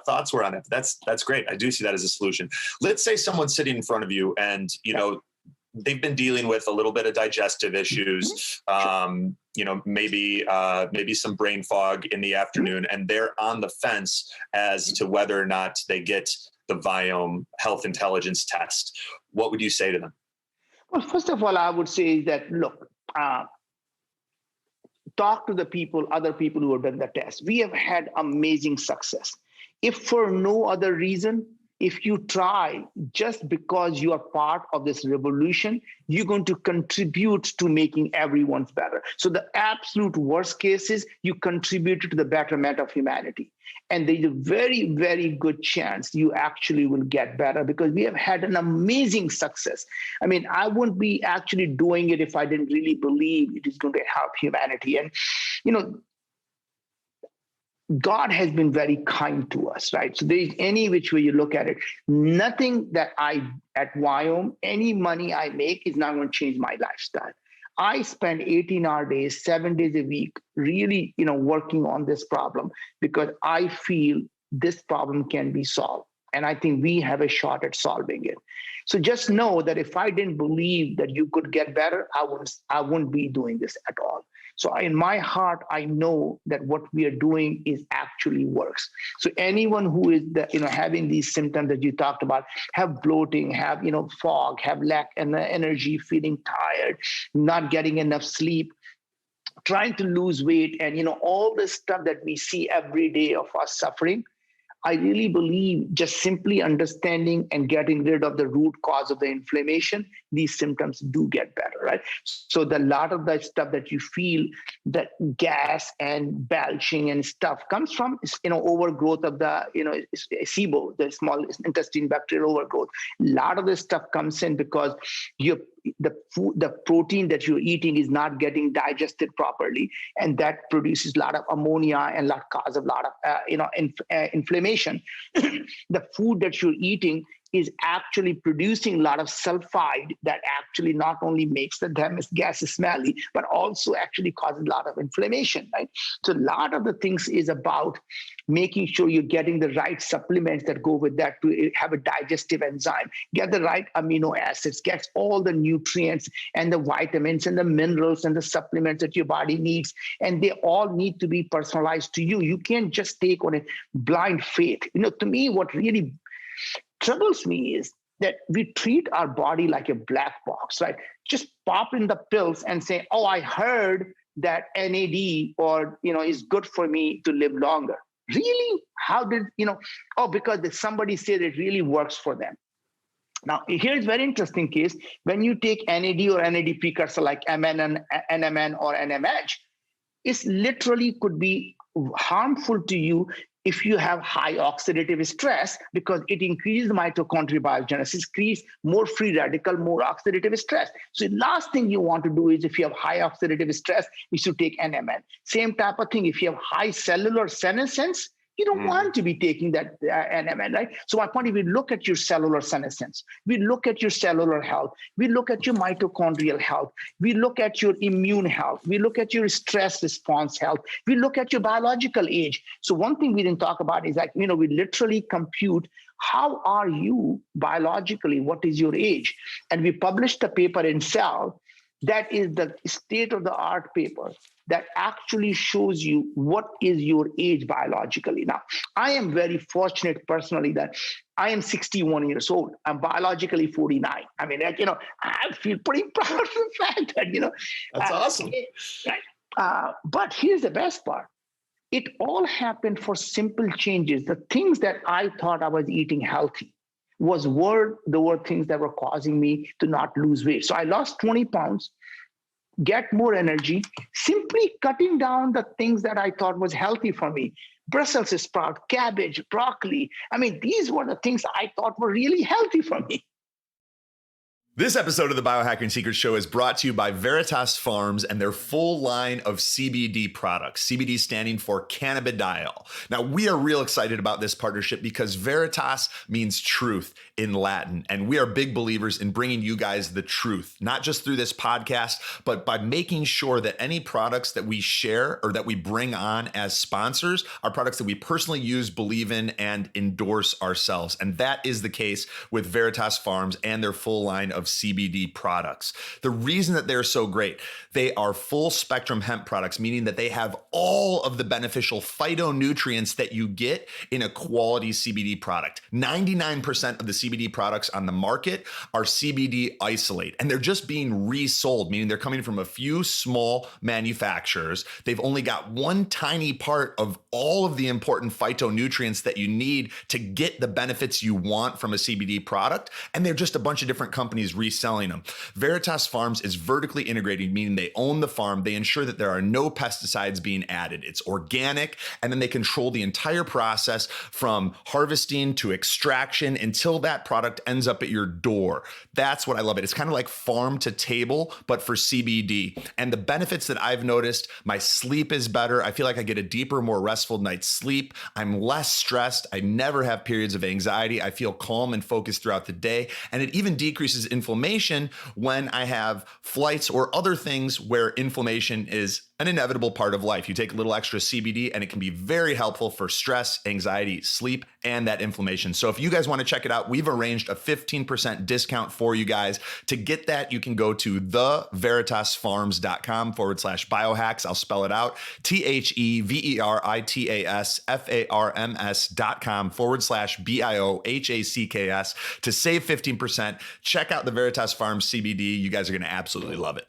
thoughts were on it. That's great. I do see that as a solution. Let's say someone's sitting in front of you and they've been dealing with a little bit of digestive issues, maybe some brain fog in the afternoon, and they're on the fence as to whether or not they get the Viome health intelligence test. What would you say to them? Well, first of all, I would say that, look, talk to the other people who have done the test. We have had amazing success. If for no other reason, if you try just because you are part of this revolution, you're going to contribute to making everyone's better. So the absolute worst case is you contributed to the betterment of humanity. And there's a very, very good chance you actually will get better because we have had an amazing success. I mean, I wouldn't be actually doing it if I didn't really believe it is going to help humanity. And, God has been very kind to us, right? So there's any which way you look at it, nothing that at Viome, any money I make is not going to change my lifestyle. I spend 18-hour days, 7 days a week, really, working on this problem because I feel this problem can be solved. And I think we have a shot at solving it. So just know that if I didn't believe that you could get better, I wouldn't be doing this at all. So in my heart, I know that what we are doing is actually works. So anyone who is having these symptoms that you talked about, have bloating, have fog, have lack of energy, feeling tired, not getting enough sleep, trying to lose weight, and all this stuff that we see every day of us suffering, I really believe just simply understanding and getting rid of the root cause of the inflammation, these symptoms do get better, right? So the lot of the stuff that you feel, that gas and belching and stuff comes from, overgrowth of the, SIBO, the small intestine bacterial overgrowth. A lot of this stuff comes in because the protein that you're eating is not getting digested properly, and that produces a lot of ammonia and cause a lot of inflammation. The food that you're eating is actually producing a lot of sulfide that actually not only makes the gas smelly, but also actually causes a lot of inflammation, right? So a lot of the things is about making sure you're getting the right supplements that go with that to have a digestive enzyme, get the right amino acids, get all the nutrients and the vitamins and the minerals and the supplements that your body needs. And they all need to be personalized to you. You can't just take on a blind faith. To me, what really troubles me is that we treat our body like a black box, right? Just pop in the pills and say, oh, I heard that NAD is good for me to live longer. Really? How did, because somebody said it really works for them. Now, here's a very interesting case. When you take NAD or NAD precursor like MN, NMN, or NMH, it literally could be harmful to you if you have high oxidative stress, because it increases mitochondrial biogenesis, creates more free radical, more oxidative stress. So the last thing you want to do is, if you have high oxidative stress, you should take NMN. Same type of thing, if you have high cellular senescence, you don't want to be taking that NMN, right? So my point is, we look at your cellular senescence, we look at your cellular health, we look at your mitochondrial health, we look at your immune health, we look at your stress response health, we look at your biological age. So one thing we didn't talk about is we literally compute how are you biologically, what is your age? And we published a paper in Cell that is the state-of-the-art paper that actually shows you what is your age biologically. Now, I am very fortunate personally that I am 61 years old. I'm biologically 49. I mean, I feel pretty proud of the fact that, That's awesome. Right. But here's the best part. It all happened for simple changes. The things that I thought I was eating healthy were things that were causing me to not lose weight. So I lost 20 pounds, get more energy, simply cutting down the things that I thought was healthy for me. Brussels sprout, cabbage, broccoli. I mean, these were the things I thought were really healthy for me. This episode of the Biohacking Secrets Show is brought to you by Veritas Farms and their full line of CBD products, CBD standing for cannabidiol. Now, we are real excited about this partnership because Veritas means truth in Latin, and we are big believers in bringing you guys the truth, not just through this podcast, but by making sure that any products that we share or that we bring on as sponsors are products that we personally use, believe in, and endorse ourselves. And that is the case with Veritas Farms and their full line of CBD products. The reason that they're so great, they are full spectrum hemp products, meaning that they have all of the beneficial phytonutrients that you get in a quality CBD product. 99% of the CBD products on the market are CBD isolate, and they're just being resold, meaning they're coming from a few small manufacturers. They've only got one tiny part of all of the important phytonutrients that you need to get the benefits you want from a CBD product, and they're just a bunch of different companies reselling them. Veritas Farms is vertically integrated, meaning they own the farm. They ensure that there are no pesticides being added. It's organic, and then they control the entire process from harvesting to extraction until that product ends up at your door. That's what I love it. It's kind of like farm to table, but for CBD. And the benefits that I've noticed, my sleep is better. I feel like I get a deeper, more restful night's sleep. I'm less stressed. I never have periods of anxiety. I feel calm and focused throughout the day. And it even decreases inflammation when I have flights or other things where inflammation is an inevitable part of life. You take a little extra CBD and it can be very helpful for stress, anxiety, sleep, and that inflammation. So if you guys want to check it out, we've arranged a 15% discount for you guys. To get that, you can go to theveritasfarms.com/biohacks. I'll spell it out. THEVERITASFARMS.com/BIOHACKS to save 15%. Check out the Veritas Farms CBD. You guys are going to absolutely love it.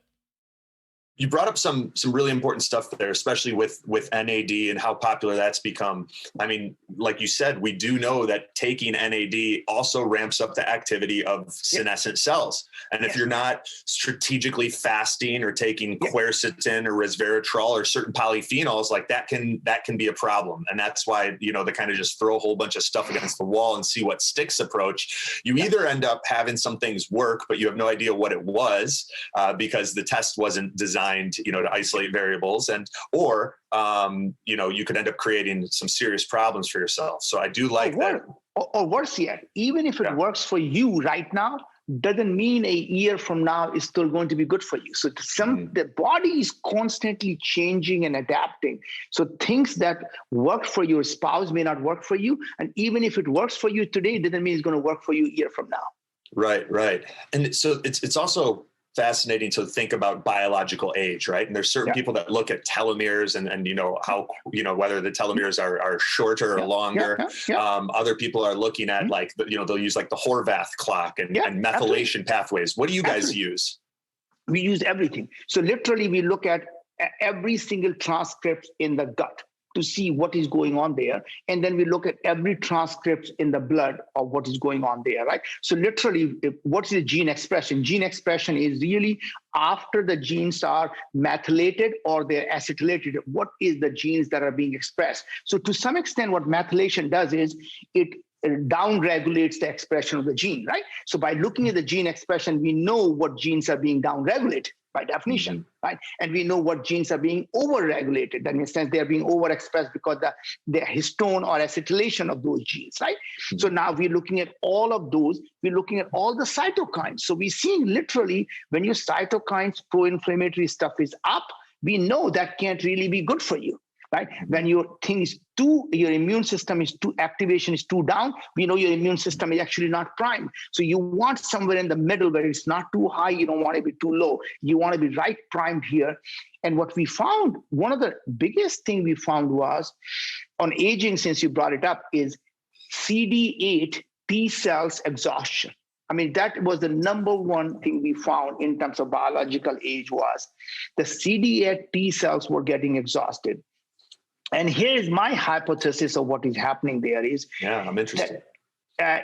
You brought up some really important stuff there, especially with NAD and how popular that's become. I mean, like you said, we do know that taking NAD also ramps up the activity of senescent cells. And if you're not strategically fasting or taking quercetin or resveratrol or certain polyphenols, like that can be a problem. And that's why, they kind of just throw a whole bunch of stuff against the wall and see what sticks approach. You either end up having some things work, but you have no idea what it was because the test wasn't designed to isolate variables, or you could end up creating some serious problems for yourself. So I do like that. or worse yet, even if it works for you right now, doesn't mean a year from now is still going to be good for you. So the body is constantly changing and adapting. So things that work for your spouse may not work for you. And even if it works for you today, it doesn't mean it's going to work for you a year from now. Right. And so it's also fascinating to think about biological age, right? And there's certain people that look at telomeres and how whether the telomeres are shorter or longer. Other people are looking at like they'll use like the Horvath clock and methylation pathways. What do you guys use? We use everything. So literally, we look at every single transcript in the gut to see what is going on there. And then we look at every transcript in the blood of what is going on there, right? So literally, what's the gene expression? Gene expression is really after the genes are methylated or they're acetylated, what is the genes that are being expressed? So to some extent, what methylation does is it down-regulates the expression of the gene, right? So by looking at the gene expression, we know what genes are being down-regulated by definition, right? And we know what genes are being over-regulated. That means they are being overexpressed because the histone or acetylation of those genes, right? So now we're looking at all of those. We're looking at all the cytokines. So we're seeing literally when your cytokines, pro-inflammatory stuff is up, we know that can't really be good for you. Right? When your immune system is activation is too down, we know your immune system is actually not primed. So you want somewhere in the middle where it's not too high, you don't want to be too low. You want to be right primed here. And what we found, one of the biggest thing we found was on aging, since you brought it up, is CD8 T cells exhaustion. I mean, that was the number one thing we found in terms of biological age was the CD8 T cells were getting exhausted. And here is my hypothesis of what is happening there is. Yeah, I'm interested.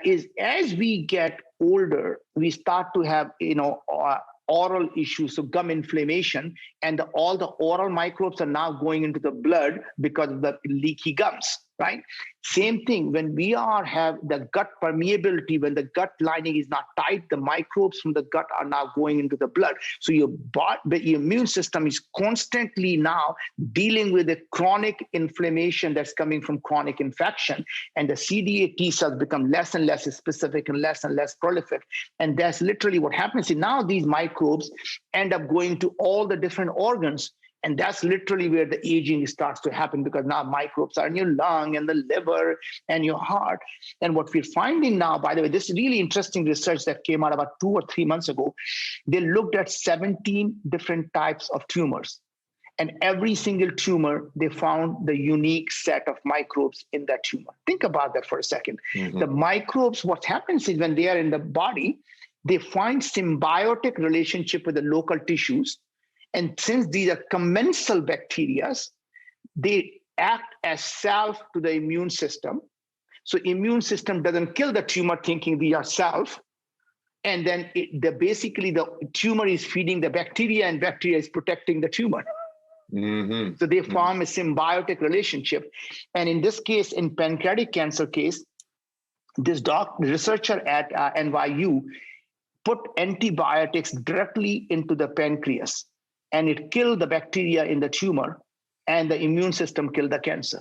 Is as we get older, we start to have, oral issues, so gum inflammation, and all the oral microbes are now going into the blood because of the leaky gums, right? Same thing, when we have the gut permeability, when the gut lining is not tight, the microbes from the gut are now going into the blood. So the immune system is constantly now dealing with the chronic inflammation that's coming from chronic infection. And the CD8 T cells become less and less specific and less prolific. And that's literally what happens. See, now these microbes end up going to all the different organs. And that's literally where the aging starts to happen because now microbes are in your lung and the liver and your heart. And what we're finding now, by the way, this is really interesting research that came out about 2 or 3 months ago. They looked at 17 different types of tumors. And every single tumor, they found the unique set of microbes in that tumor. Think about that for a second. The microbes, what happens is when they are in the body, they find symbiotic relationship with the local tissues. And since these are commensal bacteria, they act as salve to the immune system. So immune system doesn't kill the tumor thinking we are self. And then basically the tumor is feeding the bacteria and bacteria is protecting the tumor. So they form a symbiotic relationship. And in this case, in pancreatic cancer case, this researcher at NYU put antibiotics directly into the pancreas. And it killed the bacteria in the tumor, and the immune system killed the cancer.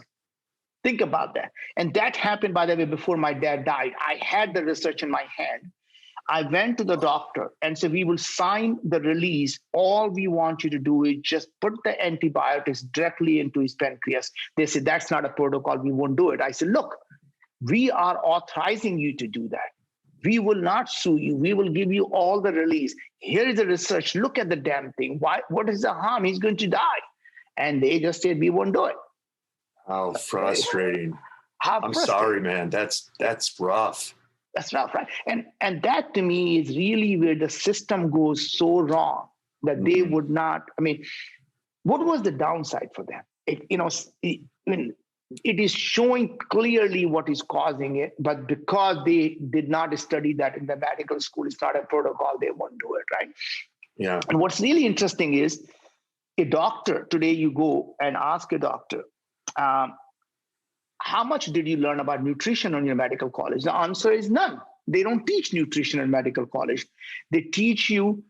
Think about that. And that happened, by the way, before my dad died. I had the research in my hand. I went to the doctor and said, we will sign the release. All we want you to do is just put the antibiotics directly into his pancreas. They said, that's not a protocol. We won't do it. I said, look, we are authorizing you to do that. We will not sue you. We will give you all the release. Here is the research. Look at the damn thing. What is the harm? He's going to die. And they just said, we won't do it. How frustrating. I'm sorry, man. That's rough. That's rough, right? And that to me is really where the system goes so wrong that they would not, what was the downside for them? It is showing clearly what is causing it, but because they did not study that in the medical school, it's not a protocol, they won't do it, right? Yeah. And what's really interesting is a doctor, today you go and ask a doctor, how much did you learn about nutrition on your medical college? The answer is none. They don't teach nutrition in medical college. They teach you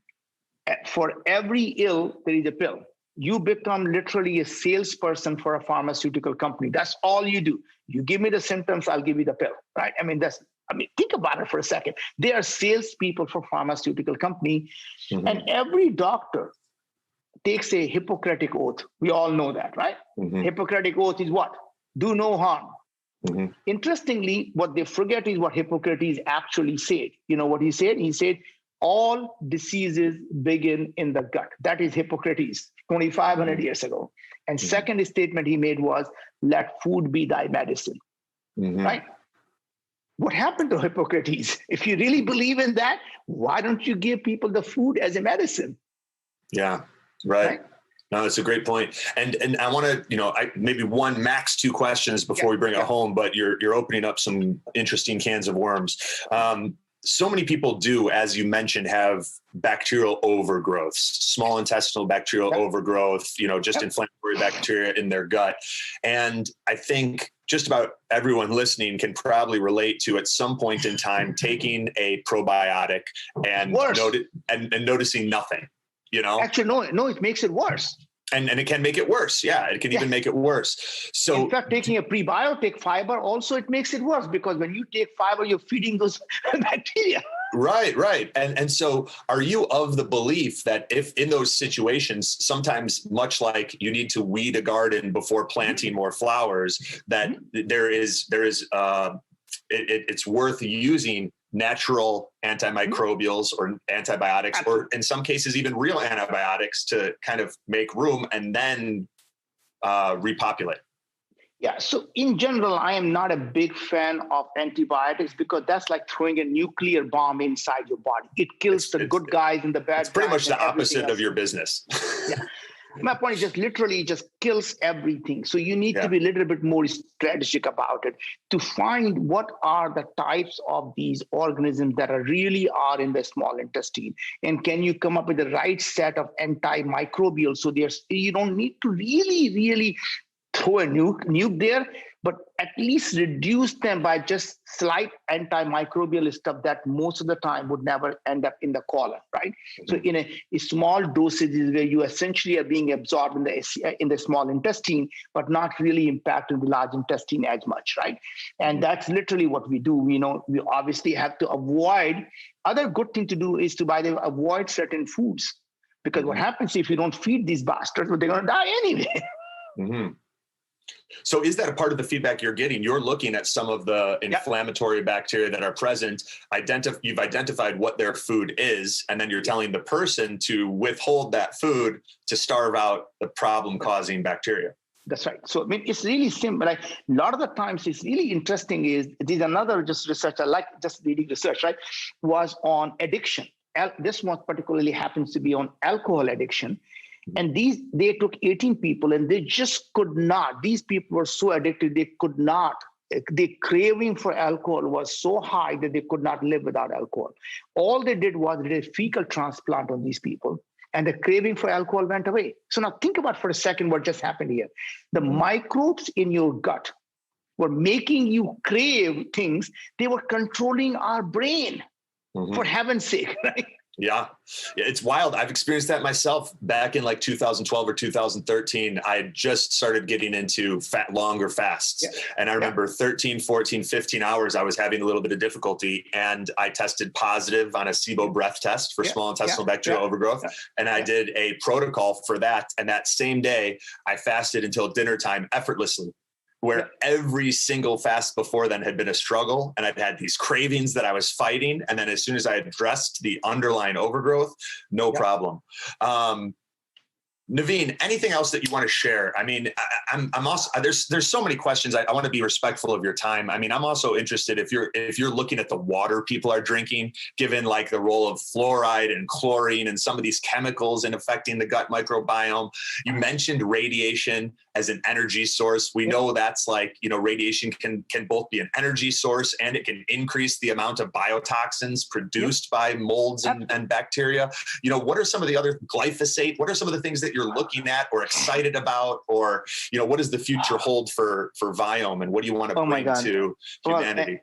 for every ill, there is a pill. you become literally a salesperson for a pharmaceutical company. That's all you do. You give me the symptoms, I'll give you the pill, right? Think about it for a second. They are salespeople for pharmaceutical company, and every doctor takes a Hippocratic oath. We all know that, right? Hippocratic oath is what? Do no harm. Interestingly, what they forget is what Hippocrates actually said. You know what he said? He said, all diseases begin in the gut. That is Hippocrates, 2,500 years ago. And second statement he made was, let food be thy medicine, right? What happened to Hippocrates? If you really believe in that, why don't you give people the food as a medicine? Yeah, right? No, that's a great point. And I want to, maybe one, max two questions before we bring it home, but you're opening up some interesting cans of worms. So many people do, as you mentioned, have bacterial overgrowths, small intestinal bacterial overgrowth, just inflammatory bacteria in their gut. And I think just about everyone listening can probably relate to, at some point in time, taking a probiotic and noticing nothing, Actually, no, it makes it worse. And it can make it worse. Yeah, it can even make it worse. So in fact, taking a prebiotic fiber also, it makes it worse, because when you take fiber, you're feeding those bacteria. Right. And so are you of the belief that if in those situations, sometimes much like you need to weed a garden before planting more flowers, that it's worth using natural antimicrobials or antibiotics, or in some cases even real antibiotics, to kind of make room and then repopulate? Yeah. So in general, I am not a big fan of antibiotics, because that's like throwing a nuclear bomb inside your body. It kills the good guys and the bad guys. It's pretty much the opposite of your business. Yeah. My point is just literally just kills everything. So you need to be a little bit more strategic about it to find what are the types of these organisms that really are in the small intestine. And can you come up with the right set of antimicrobials? So you don't need to really throw a nuke there, but at least reduce them by just slight antimicrobial stuff that most of the time would never end up in the colon, right? So in a small dosages where you essentially are being absorbed in the small intestine, but not really impacting the large intestine as much, right? And that's literally what we do. We obviously have to avoid. Other good thing to do is to, by the way, avoid certain foods, because what happens if you don't feed these bastards, they're going to die anyway. So is that a part of the feedback you're getting? You're looking at some of the inflammatory bacteria that are present. You've identified what their food is, and then you're telling the person to withhold that food to starve out the problem-causing bacteria. That's right. So, it's really simple. Like, a lot of the times it's really interesting is, there's another just research, I like just reading research, right, was on addiction. This one particularly happens to be on alcohol addiction. And they took 18 people, and they just could not. These people were so addicted, they could not. The craving for alcohol was so high that they could not live without alcohol. All they did was they did a fecal transplant on these people, and the craving for alcohol went away. So now think about for a second what just happened here. The microbes in your gut were making you crave things. They were controlling our brain, for heaven's sake, right? Yeah, it's wild. I've experienced that myself back in like 2012 or 2013. I had just started getting into longer fasts. Yeah. And I remember 13, 14, 15 hours, I was having a little bit of difficulty, and I tested positive on a SIBO breath test for small intestinal bacterial overgrowth. Yeah. And I did a protocol for that. And that same day, I fasted until dinner time effortlessly, where every single fast before then had been a struggle, and I've had these cravings that I was fighting. And then as soon as I addressed the underlying overgrowth, no problem. Naveen, anything else that you want to share? I mean, I'm also, there's so many questions. I want to be respectful of your time. I mean, I'm also interested if you're looking at the water people are drinking, given like the role of fluoride and chlorine and some of these chemicals in affecting the gut microbiome. You mentioned radiation as an energy source. We know that's like, radiation can both be an energy source, and it can increase the amount of biotoxins produced by molds and bacteria. What are some of the other, glyphosate? What are some of the things that you're looking at or excited about, or what does the future hold for Viome, and what do you want to bring to humanity?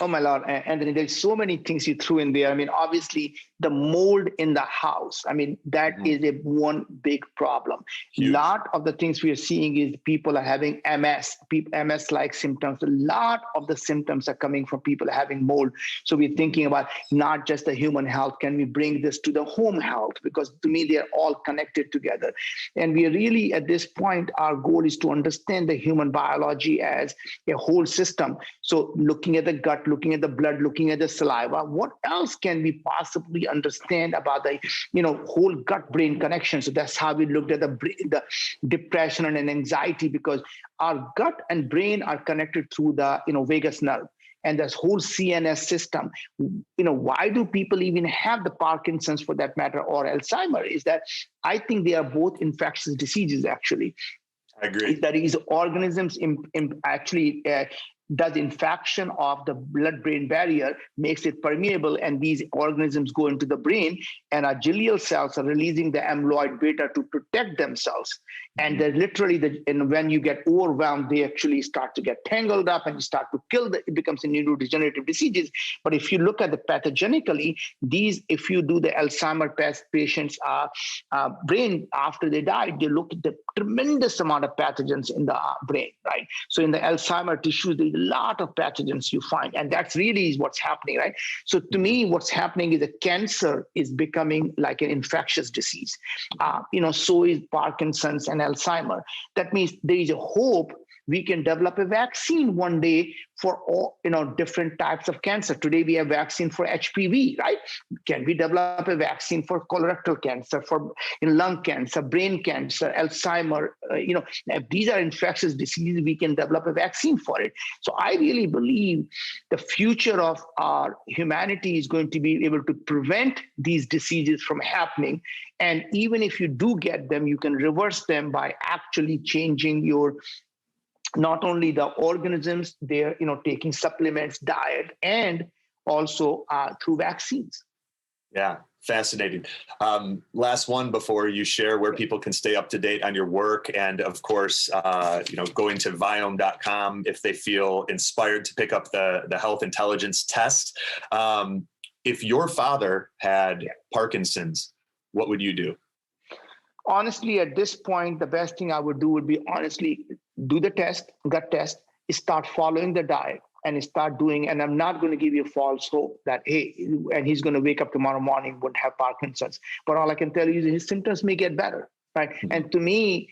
Oh my Lord, Anthony, there's so many things you threw in there. I mean, obviously the mold in the house, I mean, that is a one big problem. A lot of the things we are seeing is people are having MS-like symptoms. A lot of the symptoms are coming from people having mold. So we're thinking about not just the human health. Can we bring this to the home health? Because to me, they're all connected together. And we are really, at this point, our goal is to understand the human biology as a whole system. So looking at the gut, looking at the blood, looking at the saliva, what else can we possibly understand about the whole gut-brain connection? So that's how we looked at the depression and anxiety, because our gut and brain are connected through the vagus nerve and this whole CNS system. Why do people even have the Parkinson's, for that matter, or Alzheimer? Is that I think they are both infectious diseases, actually. I agree. That is, organisms actually does infection of the blood-brain barrier, makes it permeable, and these organisms go into the brain, and our glial cells are releasing the amyloid beta to protect themselves. And they're literally, when you get overwhelmed, they actually start to get tangled up and you start to it becomes a neurodegenerative diseases. But if you look at the pathogenically, if you do the Alzheimer patients' brain after they died, they look at the tremendous amount of pathogens in the brain, right? So in the Alzheimer tissues, there's a lot of pathogens you find, and that's really what's happening, right? So to me, what's happening is that cancer is becoming like an infectious disease. So is Parkinson's and Alzheimer. That means there is a hope we can develop a vaccine one day for all, different types of cancer. Today we have vaccine for HPV, right? Can we develop a vaccine for colorectal cancer, for lung cancer, brain cancer, Alzheimer? If these are infectious diseases, we can develop a vaccine for it. So I really believe the future of our humanity is going to be able to prevent these diseases from happening. And even if you do get them, you can reverse them by actually changing your not only the organisms, they're taking supplements, diet, and also through vaccines. Yeah, fascinating. Last one before you share where people can stay up to date on your work, and of course, going to Viome.com if they feel inspired to pick up the health intelligence test. If your father had Parkinson's, what would you do? Honestly, at this point, the best thing I would do would be do the gut test, start following the diet, and start doing, and I'm not going to give you false hope that, hey, and he's going to wake up tomorrow morning, wouldn't have Parkinson's. But all I can tell you is his symptoms may get better, right? Mm-hmm. And to me,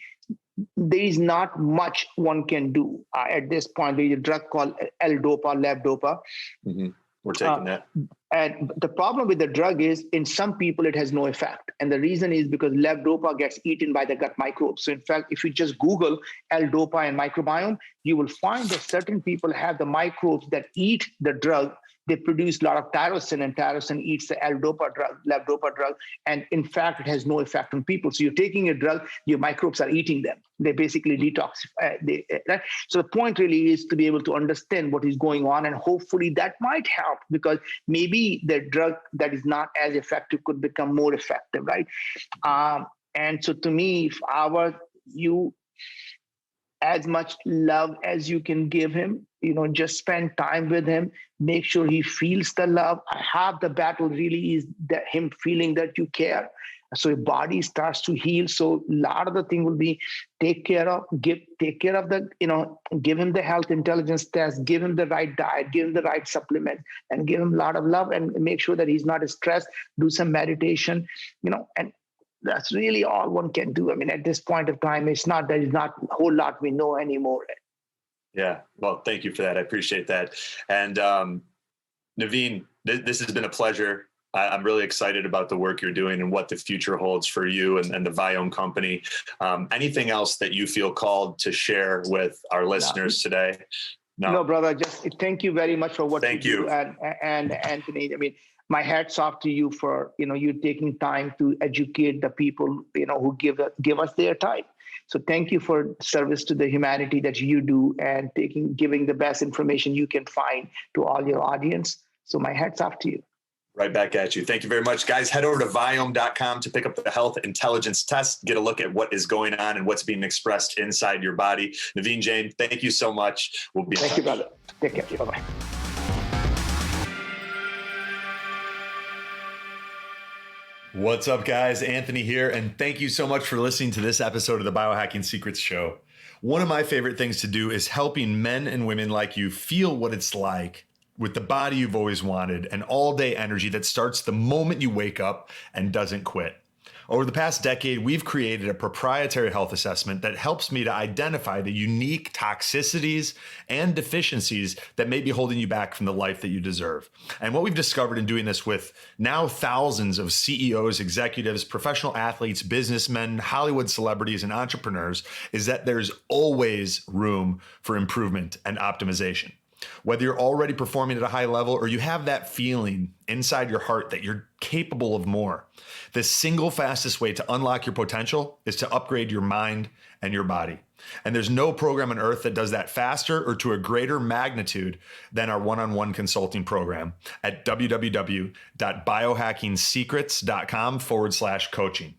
there is not much one can do. At this point, there is a drug called L-Dopa, levodopa. Mm-hmm. We're taking that. And the problem with the drug is, in some people, it has no effect. And the reason is because levodopa gets eaten by the gut microbes. So in fact, if you just Google L-Dopa and microbiome, you will find that certain people have the microbes that eat the drug. They produce a lot of tyrosine, and tyrosine eats the L-Dopa drug, levodopa drug. And in fact, it has no effect on people. So you're taking a drug, your microbes are eating them. They basically detoxify. Right? So the point really is to be able to understand what is going on, and hopefully that might help, because maybe the drug that is not as effective could become more effective, right? And so to me, if you as much love as you can give him, just spend time with him, make sure he feels the love. Half the battle really is that him feeling that you care. So your body starts to heal. So a lot of the thing will be give him the health intelligence test, give him the right diet, give him the right supplement, and give him a lot of love, and make sure that he's not stressed, do some meditation, and that's really all one can do. I mean, at this point of time, there is not a whole lot we know anymore. Yeah. Well, thank you for that. I appreciate that. And Naveen, this has been a pleasure. I'm really excited about the work you're doing and what the future holds for you and the Viome company. Anything else that you feel called to share with our listeners today? No, brother, just thank you very much for what you do. And Anthony, I mean, my hat's off to you for, you taking time to educate the people, who give us their time. So thank you for service to the humanity that you do, and giving the best information you can find to all your audience. So my hat's off to you. Right back at you. Thank you very much, guys. Head over to Viome.com to pick up the health intelligence test, get a look at what is going on and what's being expressed inside your body. Naveen Jain, thank you so much. We'll be in touch. Thank you, brother. Take care. Bye-bye. What's up, guys? Anthony here, and thank you so much for listening to this episode of the Biohacking Secrets Show. One of my favorite things to do is helping men and women like you feel what it's like with the body you've always wanted and all-day energy that starts the moment you wake up and doesn't quit. Over the past decade, we've created a proprietary health assessment that helps me to identify the unique toxicities and deficiencies that may be holding you back from the life that you deserve. And what we've discovered in doing this with now thousands of CEOs, executives, professional athletes, businessmen, Hollywood celebrities, and entrepreneurs is that there's always room for improvement and optimization. Whether you're already performing at a high level or you have that feeling inside your heart that you're capable of more, the single fastest way to unlock your potential is to upgrade your mind and your body. And there's no program on earth that does that faster or to a greater magnitude than our one-on-one consulting program at www.biohackingsecrets.com/coaching.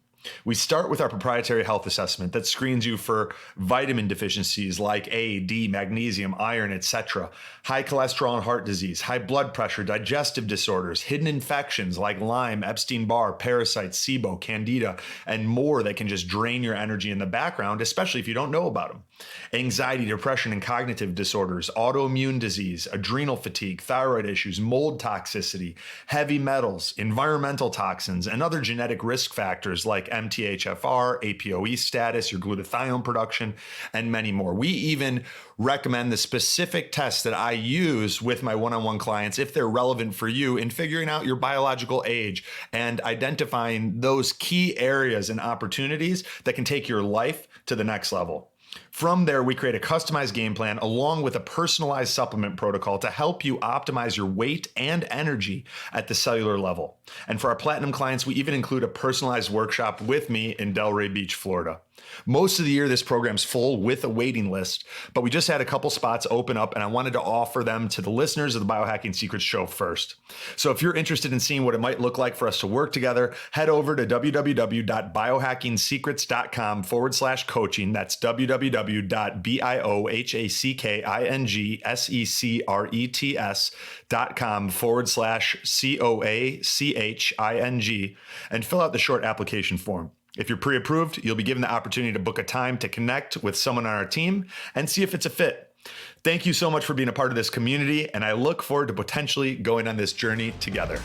We start with our proprietary health assessment that screens you for vitamin deficiencies like A, D, magnesium, iron, etc., high cholesterol and heart disease, high blood pressure, digestive disorders, hidden infections like Lyme, Epstein-Barr, parasites, SIBO, Candida, and more that can just drain your energy in the background, especially if you don't know about them. Anxiety, depression, and cognitive disorders, autoimmune disease, adrenal fatigue, thyroid issues, mold toxicity, heavy metals, environmental toxins, and other genetic risk factors like MTHFR, APOE status, your glutathione production, and many more. We even recommend the specific tests that I use with my one-on-one clients if they're relevant for you in figuring out your biological age and identifying those key areas and opportunities that can take your life to the next level. From there, we create a customized game plan along with a personalized supplement protocol to help you optimize your weight and energy at the cellular level. And for our platinum clients, we even include a personalized workshop with me in Delray Beach, Florida. Most of the year, this program's full with a waiting list, but we just had a couple spots open up and I wanted to offer them to the listeners of the Biohacking Secrets Show first. So if you're interested in seeing what it might look like for us to work together, head over to www.biohackingsecrets.com/coaching. That's www.biohackingsecrets.com/COACHING and fill out the short application form. If you're pre-approved, you'll be given the opportunity to book a time to connect with someone on our team and see if it's a fit. Thank you so much for being a part of this community, and I look forward to potentially going on this journey together.